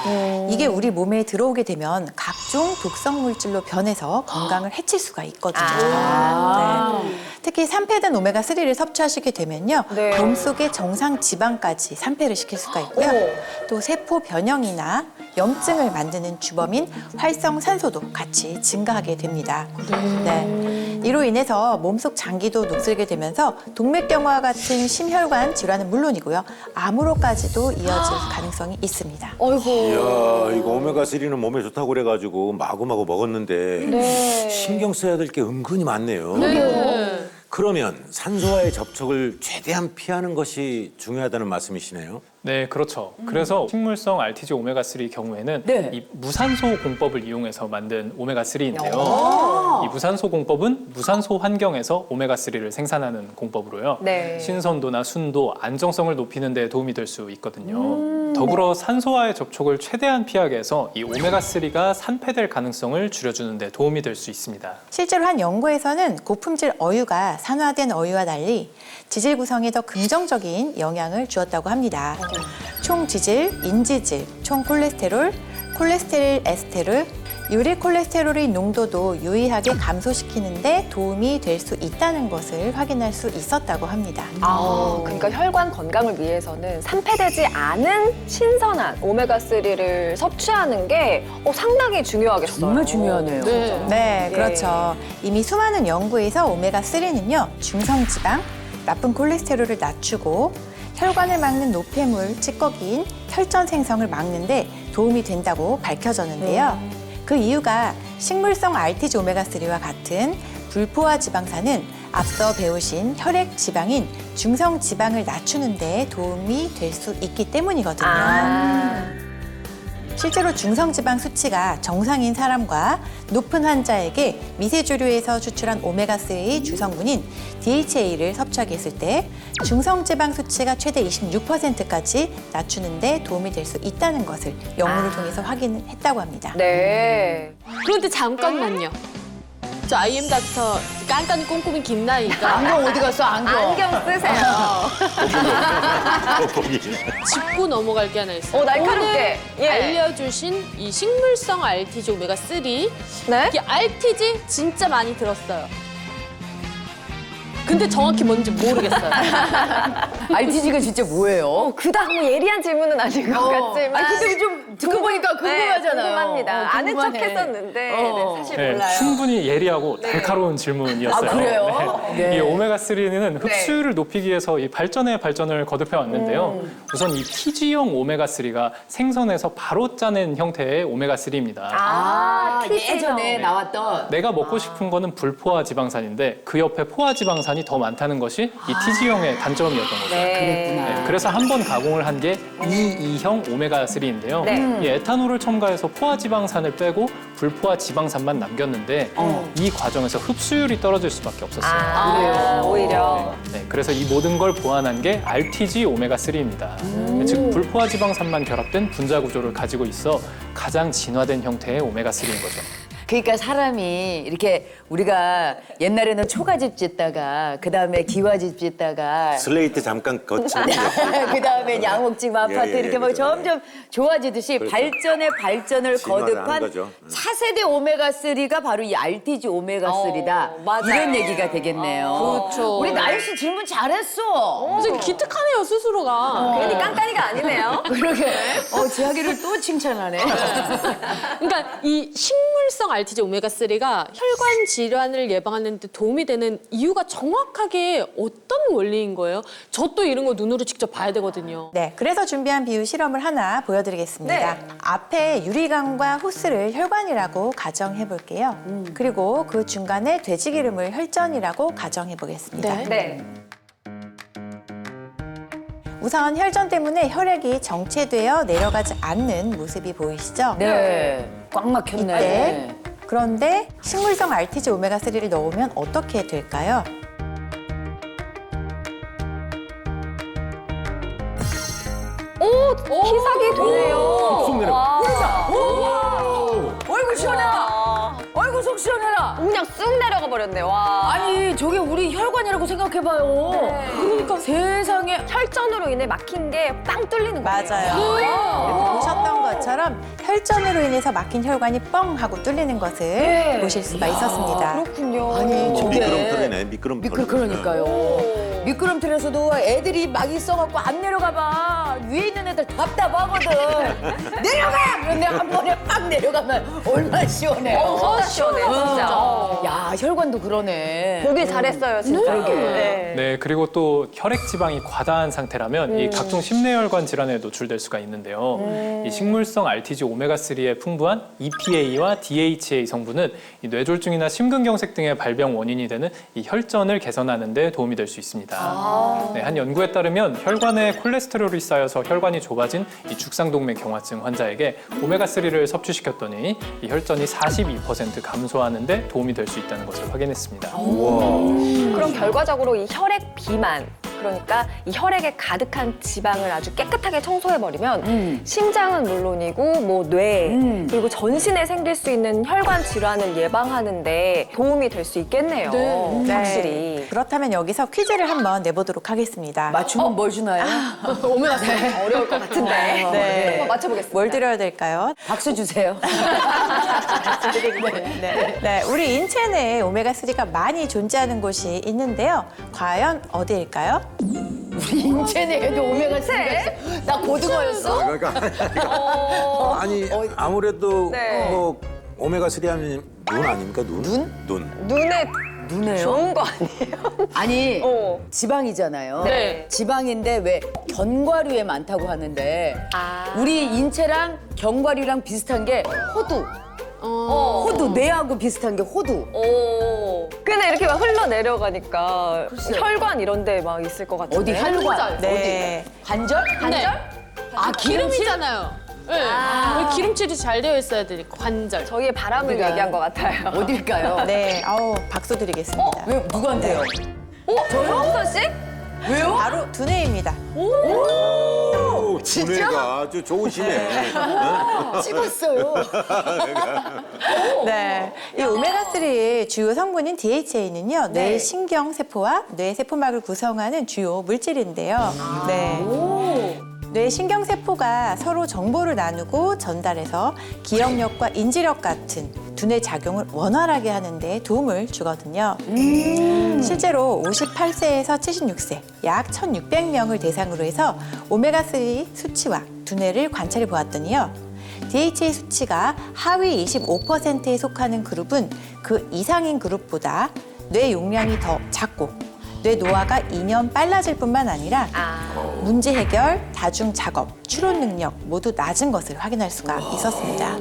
[SPEAKER 6] 이게 우리 몸에 들어오게 되면 각종 독성 물질로 변해서 건강을 해칠 수가 있거든요. 네. 특히 산패된 오메가3를 섭취하시게 되면요,
[SPEAKER 1] 네.
[SPEAKER 6] 몸속의 정상 지방까지 산패를 시킬 수가 있고요. 또 세포 변형이나 염증을 만드는 주범인 활성산소도 같이 증가하게 됩니다. 네. 이로 인해서 몸속 장기도 녹슬게 되면서 동맥경화와 같은 심혈관 질환은 물론이고요, 암으로까지도 이어질 가능성이 있습니다.
[SPEAKER 3] 이야, 이거 오메가3는 몸에 좋다고 그래가지고 마구마구 먹었는데 신경 써야 될 게 은근히 많네요. 그러면 산소와의 접촉을 최대한 피하는 것이 중요하다는 말씀이시네요.
[SPEAKER 7] 네, 그렇죠. 그래서 식물성 RTG 오메가3 경우에는
[SPEAKER 2] 네.
[SPEAKER 7] 이 무산소 공법을 이용해서 만든 오메가3인데요. 이 무산소 공법은 무산소 환경에서 오메가3를 생산하는 공법으로요.
[SPEAKER 1] 네.
[SPEAKER 7] 신선도나 순도, 안정성을 높이는 데 도움이 될 수 있거든요. 더불어 산소와의 접촉을 최대한 피하게 해서 이 오메가3가 산패될 가능성을 줄여주는 데 도움이 될 수 있습니다.
[SPEAKER 6] 실제로 한 연구에서는 고품질 어유가 산화된 어유와 달리 지질 구성에 더 긍정적인 영향을 주었다고 합니다. 총 지질, 인지질, 총 콜레스테롤, 콜레스테릴 에스테롤, 유리 콜레스테롤의 농도도 유의하게 감소시키는 데 도움이 될 수 있다는 것을 확인할 수 있었다고 합니다.
[SPEAKER 1] 그러니까 혈관 건강을 위해서는 산패되지 않은 신선한 오메가3를 섭취하는 게 상당히 중요하겠어요.
[SPEAKER 2] 정말 중요하네요.
[SPEAKER 6] 네, 그렇죠. 이미 수많은 연구에서 오메가3는요, 중성지방, 나쁜 콜레스테롤을 낮추고 혈관을 막는 노폐물, 찌꺼기인 혈전 생성을 막는데 도움이 된다고 밝혀졌는데요. 그 이유가 식물성 RTG 오메가3와 같은 불포화 지방산은 앞서 배우신 혈액 지방인 중성 지방을 낮추는 데 도움이 될 수 있기 때문이거든요. 실제로 중성지방 수치가 정상인 사람과 높은 환자에게 미세조류에서 추출한 오메가3의 주성분인 DHA를 섭취하게 했을 때 중성지방 수치가 최대 26%까지 낮추는 데 도움이 될 수 있다는 것을 연구를 통해서 확인했다고 합니다.
[SPEAKER 1] 네.
[SPEAKER 5] 그런데 잠깐만요. 저 IM 닥터 깐깐이 꼼꼼히 김나희가
[SPEAKER 2] 안경 어디 갔어, 안경?
[SPEAKER 1] 안경 쓰세요.
[SPEAKER 3] 거기.
[SPEAKER 5] 짚고 넘어갈 게 하나 있어요.
[SPEAKER 1] 날카롭게. 예.
[SPEAKER 5] 알려주신 이 식물성 RTG 오메가3
[SPEAKER 1] 네?
[SPEAKER 5] 이게 RTG 진짜 많이 들었어요. 근데 정확히 뭔지 모르겠어요.
[SPEAKER 2] RTG가 진짜 뭐예요?
[SPEAKER 1] 그닥 뭐 예리한 질문은 아닌 것 같지만.
[SPEAKER 2] 아니, 근데 좀 듣고 보니까 궁금하잖아요.
[SPEAKER 1] 네, 궁금합니다. 아는 척
[SPEAKER 2] 궁금하네.
[SPEAKER 1] 했었는데 네, 사실
[SPEAKER 7] 네,
[SPEAKER 1] 몰라요.
[SPEAKER 7] 충분히 예리하고 날카로운 질문이었어요.
[SPEAKER 2] 아, 그래요?
[SPEAKER 7] 이 오메가3는 흡수율을 높이기 위해서 이 발전을 거듭해 왔는데요. 우선 이 TG형 오메가3가 생선에서 바로 짜낸 형태의 오메가3입니다.
[SPEAKER 2] 예전에 나왔던.
[SPEAKER 7] 내가 먹고 싶은 거는 불포화 지방산인데 그 옆에 포화 지방산이 더 많다는 것이 이 TG형의 단점이었던 거죠. 네, 그래서 한 번 가공을 한 게 E2형 오메가3인데요.
[SPEAKER 1] 네.
[SPEAKER 7] 이 에탄올을 첨가해서 포화 지방산을 빼고 불포화 지방산만 남겼는데 이 과정에서 흡수율이 떨어질 수밖에 없었어요.
[SPEAKER 1] 그래요. 오히려.
[SPEAKER 7] 네, 그래서 이 모든 걸 보완한 게 RTG 오메가3입니다. 즉 불포화 지방산만 결합된 분자 구조를 가지고 있어 가장 진화된 형태의 오메가3인 거죠.
[SPEAKER 2] 그러니까 사람이 이렇게 우리가 옛날에는 초가집 짓다가 그다음에 기와집 짓다가
[SPEAKER 3] 슬레이트 잠깐 거치는
[SPEAKER 2] 그다음에 양옥집 아파트
[SPEAKER 3] 예,
[SPEAKER 2] 이렇게 막
[SPEAKER 3] 그렇죠.
[SPEAKER 2] 점점 좋아지듯이
[SPEAKER 3] 그렇죠.
[SPEAKER 2] 발전에 발전을
[SPEAKER 3] 진화를 하는
[SPEAKER 2] 거듭한
[SPEAKER 3] 거죠.
[SPEAKER 2] 차세대 오메가3가 바로 이 RTG 오메가3다.
[SPEAKER 1] 맞아요.
[SPEAKER 2] 이런 얘기가 되겠네요.
[SPEAKER 5] 그렇죠.
[SPEAKER 2] 우리 나유 씨 질문 잘했어.
[SPEAKER 5] 무슨 기특하네요, 스스로가.
[SPEAKER 1] 괜히 깐깐이가 아니네요.
[SPEAKER 2] 그러게. 지하기를 또 칭찬하네.
[SPEAKER 5] 그러니까 이 식물성 RTG 오메가3가 혈관 질환을 예방하는 데 도움이 되는 이유가 정확하게 어떤 원리인 거예요? 저 또 이런 거 눈으로 직접 봐야 되거든요.
[SPEAKER 6] 네, 그래서 준비한 비유 실험을 하나 보여드리겠습니다. 앞에 유리관과 호스를 혈관이라고 가정해 볼게요. 그리고 그 중간에 돼지기름을 혈전이라고 가정해 보겠습니다.
[SPEAKER 1] 네.
[SPEAKER 6] 우선 혈전 때문에 혈액이 정체되어 내려가지 않는 모습이 보이시죠?
[SPEAKER 2] 네. 꽉 막혔네.
[SPEAKER 6] 네. 그런데 식물성 RTG 오메가3를 넣으면 어떻게 될까요?
[SPEAKER 1] 희석이 되네요.
[SPEAKER 3] 쑥 내려.
[SPEAKER 2] 얼굴 시원해라. 얼굴 속 시원해라.
[SPEAKER 1] 그냥 쑥 내려가 버렸네. 와.
[SPEAKER 2] 아니 저게 우리 혈관이라고 생각해봐요. 그러니까 세상에
[SPEAKER 1] 혈전으로 인해 막힌 게 빵 뚫리는 거예요.
[SPEAKER 6] 맞아요. 이렇게 보셨던 것처럼 혈전으로 인해서 막힌 혈관이 뻥 하고 뚫리는 것을 보실 수가 있었습니다.
[SPEAKER 1] 그렇군요.
[SPEAKER 2] 아니 저게
[SPEAKER 3] 미끄럼틀이네, 미끄럼틀.
[SPEAKER 2] 그러니까요. 미끄럼틀에서도 애들이 막 있어갖고 안 내려가봐. 위에 있는 애들 답답하거든. 내려가! 그런데 한 번에 빡 내려가면 얼마나 시원해.
[SPEAKER 1] 시원해, 진짜.
[SPEAKER 2] 야 혈관도 그러네.
[SPEAKER 1] 보길 잘했어요, 진짜.
[SPEAKER 2] 그러게.
[SPEAKER 7] 네, 그리고 또 혈액 지방이 과다한 상태라면 이 각종 심내혈관 질환에 노출될 수가 있는데요. 이 식물성 RTG 오메가3에 풍부한 EPA와 DHA 성분은 이 뇌졸중이나 심근경색 등의 발병 원인이 되는 이 혈전을 개선하는 데 도움이 될 수 있습니다. 네, 한 연구에 따르면 혈관에 콜레스테롤이 쌓여서 혈관이 좁아진 이 죽상동맥 경화증 환자에게 오메가3를 섭취시켰더니 이 혈전이 42% 감소하는 데 도움이 될 수 있다는 것을 확인했습니다.
[SPEAKER 1] 그럼 결과적으로 이 혈액 비만 그러니까 이 혈액에 가득한 지방을 아주 깨끗하게 청소해버리면 심장은 물론이고 뭐 뇌, 그리고 전신에 생길 수 있는 혈관 질환을 예방하는데 도움이 될 수 있겠네요. 확실히.
[SPEAKER 6] 그렇다면 여기서 퀴즈를 한번 내보도록 하겠습니다.
[SPEAKER 2] 맞추면 뭘 주나요?
[SPEAKER 1] 오메가3 어려울 것 같은데.
[SPEAKER 6] 네.
[SPEAKER 1] 한번 맞춰보겠습니다.
[SPEAKER 6] 뭘 드려야 될까요?
[SPEAKER 2] 박수 주세요.
[SPEAKER 6] 네, 우리 인체 내에 오메가3가 많이 존재하는 곳이 있는데요. 과연 어디일까요?
[SPEAKER 2] 우리 인체 내에도 오메가3가 있어. 나 고등어였어?
[SPEAKER 3] 그러니까 아니 아무래도
[SPEAKER 1] 네.
[SPEAKER 3] 뭐 오메가3 하면 눈 아닙니까? 눈? 눈.
[SPEAKER 1] 눈에 좋은 거 아니에요?
[SPEAKER 2] 아니
[SPEAKER 1] 어.
[SPEAKER 2] 지방이잖아요.
[SPEAKER 5] 네.
[SPEAKER 2] 지방인데 왜 견과류에 많다고 하는데 우리 인체랑 견과류랑 비슷한 게 호두. 호두 뇌하고 비슷한 게 호두.
[SPEAKER 1] 오. 근데 이렇게 막 흘러내려가니까 혈관 이런 데 막 있을 것 같은데.
[SPEAKER 2] 어디 혈관?
[SPEAKER 6] 네.
[SPEAKER 2] 어디? 관절?
[SPEAKER 5] 네.
[SPEAKER 2] 아
[SPEAKER 5] 기름이잖아요. 네. 우리 기름칠이 잘 되어 있어야 되니까 관절.
[SPEAKER 1] 저희의 바람을
[SPEAKER 2] 우리가-
[SPEAKER 1] 얘기한 것 같아요.
[SPEAKER 2] 어딜까요?
[SPEAKER 6] 네, 박수 드리겠습니다.
[SPEAKER 2] 왜 누구한테요?
[SPEAKER 1] 저요? 홍선 씨?
[SPEAKER 2] 왜요?
[SPEAKER 6] 바로 두뇌입니다.
[SPEAKER 3] 오, 두뇌가 아주 좋으시네.
[SPEAKER 2] 찍었어요.
[SPEAKER 6] 네, 이 오메가3의 주요 성분인 DHA는요, 뇌 신경세포와 뇌 세포막을 구성하는 주요 물질인데요. 네. 뇌 신경세포가 서로 정보를 나누고 전달해서 기억력과 인지력 같은 두뇌 작용을 원활하게 하는 데 도움을 주거든요. 실제로 58세에서 76세, 약 1,600명을 대상으로 해서 오메가3 수치와 두뇌를 관찰해 보았더니요. DHA 수치가 하위 25%에 속하는 그룹은 그 이상인 그룹보다 뇌 용량이 더 작고 뇌 노화가 2년 빨라질 뿐만 아니라 문제 해결, 다중 작업, 추론 능력 모두 낮은 것을 확인할 수가 있었습니다.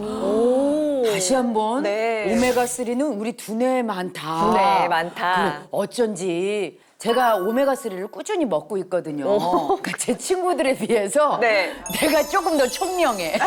[SPEAKER 2] 다시 한번
[SPEAKER 1] 네.
[SPEAKER 2] 오메가3는 우리 두뇌에 많다.
[SPEAKER 1] 두뇌에 많다.
[SPEAKER 2] 그래, 어쩐지 제가 오메가3를 꾸준히 먹고 있거든요. 그러니까 제 친구들에 비해서
[SPEAKER 1] 네.
[SPEAKER 2] 내가 조금 더 총명해.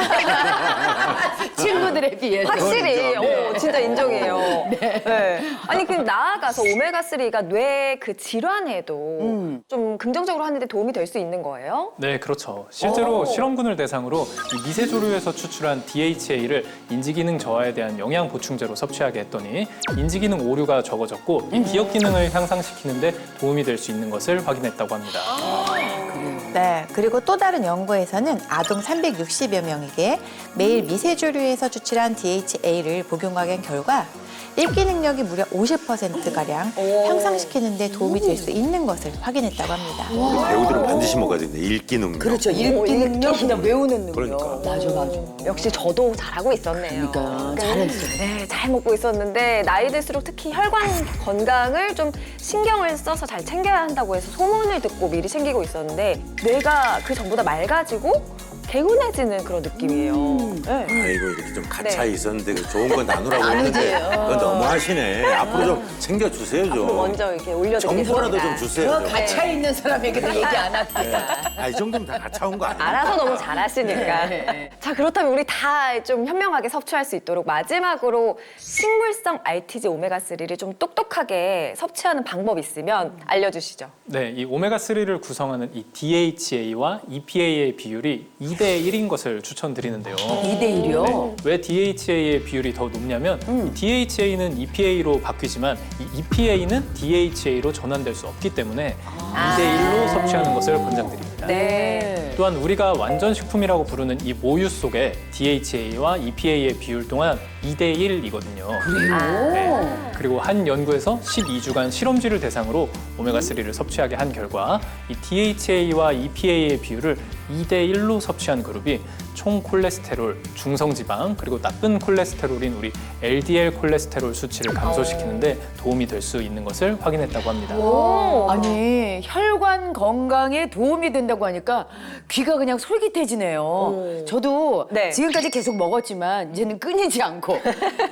[SPEAKER 2] 친구들에 비해서.
[SPEAKER 1] 확실히 진짜 인정이에요. 네. 아니 근데 나아가서 오메가3가 뇌 그 질환에도 좀 긍정적으로 하는데 도움이 될 수 있는 거예요?
[SPEAKER 7] 네, 그렇죠. 실제로 실험군을 대상으로 이 미세조류에서 추출한 DHA를 인지기능 저하에 대한 영양 보충제로 섭취하게 했더니 인지기능 오류가 적어졌고 이 기억 기능을 향상시키는데 도움이 될 수 있는 것을 확인했다고 합니다.
[SPEAKER 6] 네, 그리고 또 다른 연구에서는 아동 360여 명에게 매일 미세조류에서 추출한 DHA를 복용하게 한 결과 읽기 능력이 무려 50%가량 향상시키는 데 도움이 될 수 있는 것을 확인했다고 합니다.
[SPEAKER 3] 배우들은 반드시 먹어야 되는데 읽기 능력.
[SPEAKER 2] 그렇죠. 읽기 능력, 그냥 외우는 능력.
[SPEAKER 3] 그러니까.
[SPEAKER 2] 맞아.
[SPEAKER 1] 역시 저도 잘하고 있었네요.
[SPEAKER 2] 그러니까 잘했어요.
[SPEAKER 1] 네, 잘 먹고 있었는데 나이 들수록 특히 혈관 건강을 좀 신경을 써서 잘 챙겨야 한다고 해서 소문을 듣고 미리 챙기고 있었는데 뇌가 그 전보다 맑아지고 개운해지는 그런 느낌이에요. 네.
[SPEAKER 3] 아이고 이렇게 좀 갇혀
[SPEAKER 1] 네.
[SPEAKER 3] 있었는데 그 좋은 건 나누라고 했는데 그건 너무하시네. 앞으로 좀 챙겨주세요 좀.
[SPEAKER 1] 앞으로 먼저 이렇게 올려드리겠습니다.
[SPEAKER 3] 정보라도 좀 주세요. 좀.
[SPEAKER 2] 갇혀 있는 사람에게도 얘기 안 합니다.
[SPEAKER 3] 이 정도면 다 갇혀온 거 아니에요?
[SPEAKER 1] 알아서 너무 잘하시니까. 자, 그렇다면 우리 다 좀 현명하게 섭취할 수 있도록 마지막으로 식물성 RTG 오메가3를 좀 똑똑하게 섭취하는 방법 있으면 알려주시죠.
[SPEAKER 7] 네, 이 오메가3를 구성하는 이 DHA와 EPA의 비율이 2대 1인 것을 추천드리는데요.
[SPEAKER 2] 2대 1이요?
[SPEAKER 7] 네, 왜 DHA의 비율이 더 높냐면 이 DHA는 EPA로 바뀌지만 이 EPA는 DHA로 전환될 수 없기 때문에 2대 1로 섭취하는 것을 권장드립니다.
[SPEAKER 1] 네.
[SPEAKER 7] 또한 우리가 완전 식품이라고 부르는 이 모유 속에 DHA와 EPA의 비율 또한 2대 1이거든요. 네. 그리고 한 연구에서 12주간 실험쥐를 대상으로 오메가3를 섭취하게 한 결과 이 DHA와 EPA의 비율을 2대 1로 섭취한 그룹이 총 콜레스테롤, 중성지방, 그리고 나쁜 콜레스테롤인 우리 LDL 콜레스테롤 수치를 감소시키는데 도움이 될 수 있는 것을 확인했다고 합니다.
[SPEAKER 2] 아니 혈관 건강에 도움이 된다고 하니까 귀가 그냥 솔깃해지네요. 저도
[SPEAKER 1] 네.
[SPEAKER 2] 지금까지 계속 먹었지만 이제는 끊이지 않고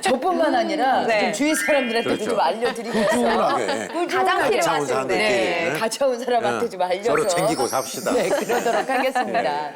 [SPEAKER 2] 저뿐만 아니라
[SPEAKER 1] 네.
[SPEAKER 2] 좀 주위 사람들한테도
[SPEAKER 3] 그렇죠.
[SPEAKER 2] 좀 알려드리고 있어요.
[SPEAKER 3] 꾸준하게.
[SPEAKER 1] 가장
[SPEAKER 2] 꾸준하게.
[SPEAKER 1] 필요하신
[SPEAKER 3] 사람들끼리.
[SPEAKER 2] 네,
[SPEAKER 3] 네.
[SPEAKER 2] 가차 온 사람한테 좀 알려서
[SPEAKER 3] 서로 챙기고 삽시다.
[SPEAKER 2] 네, 그러도록 하겠습니다.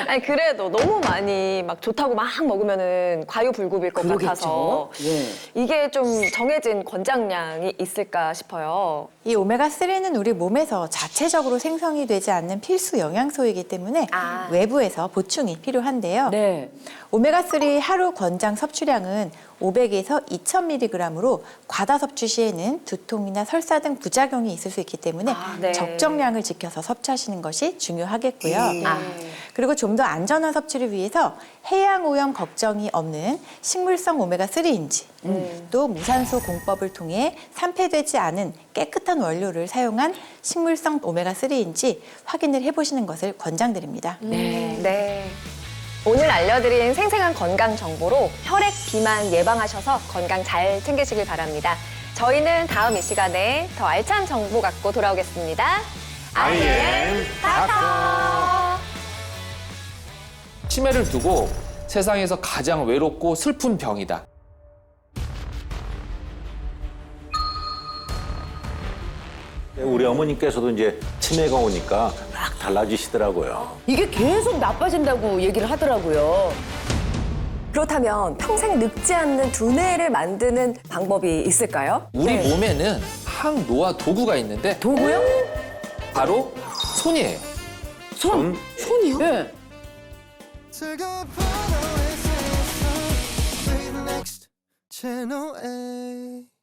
[SPEAKER 1] 아니 그래도 너무 너무 많이 막 좋다고 막 먹으면은 과유불급일 것 같아서
[SPEAKER 2] 예.
[SPEAKER 1] 이게 좀 정해진 권장량이 있을까 싶어요.
[SPEAKER 6] 이 오메가3는 우리 몸에서 자체적으로 생성이 되지 않는 필수 영양소이기 때문에
[SPEAKER 1] 아.
[SPEAKER 6] 외부에서 보충이 필요한데요.
[SPEAKER 2] 네.
[SPEAKER 6] 오메가3 하루 권장 섭취량은 500에서 2000mg으로 과다 섭취 시에는 두통이나 설사 등 부작용이 있을 수 있기 때문에
[SPEAKER 1] 네.
[SPEAKER 6] 적정량을 지켜서 섭취하시는 것이 중요하겠고요.
[SPEAKER 1] 아.
[SPEAKER 6] 그리고 좀 더 안전한 섭취를 위해서 해양 오염 걱정이 없는 식물성 오메가3인지 또 무산소 공법을 통해 산패되지 않은 깨끗한 원료를 사용한 식물성 오메가3인지 확인을 해보시는 것을 권장드립니다.
[SPEAKER 1] 네. 오늘 알려드린 생생한 건강 정보로 혈액 비만 예방하셔서 건강 잘 챙기시길 바랍니다. 저희는 다음 이 시간에 더 알찬 정보 갖고 돌아오겠습니다.
[SPEAKER 3] IM 닥터.
[SPEAKER 8] 치매를 두고 세상에서 가장 외롭고 슬픈 병이다.
[SPEAKER 3] 우리 어머님께서도 이제 치매가 오니까 막 달라지시더라고요.
[SPEAKER 2] 이게 계속 나빠진다고 얘기를 하더라고요.
[SPEAKER 1] 그렇다면 평생 늙지 않는 두뇌를 만드는 방법이 있을까요?
[SPEAKER 8] 우리 몸에는 항노화 도구가 있는데
[SPEAKER 2] 도구요?
[SPEAKER 8] 바로 손이에요.
[SPEAKER 3] 손?
[SPEAKER 2] 손이요? 네.
[SPEAKER 9] Next channel A.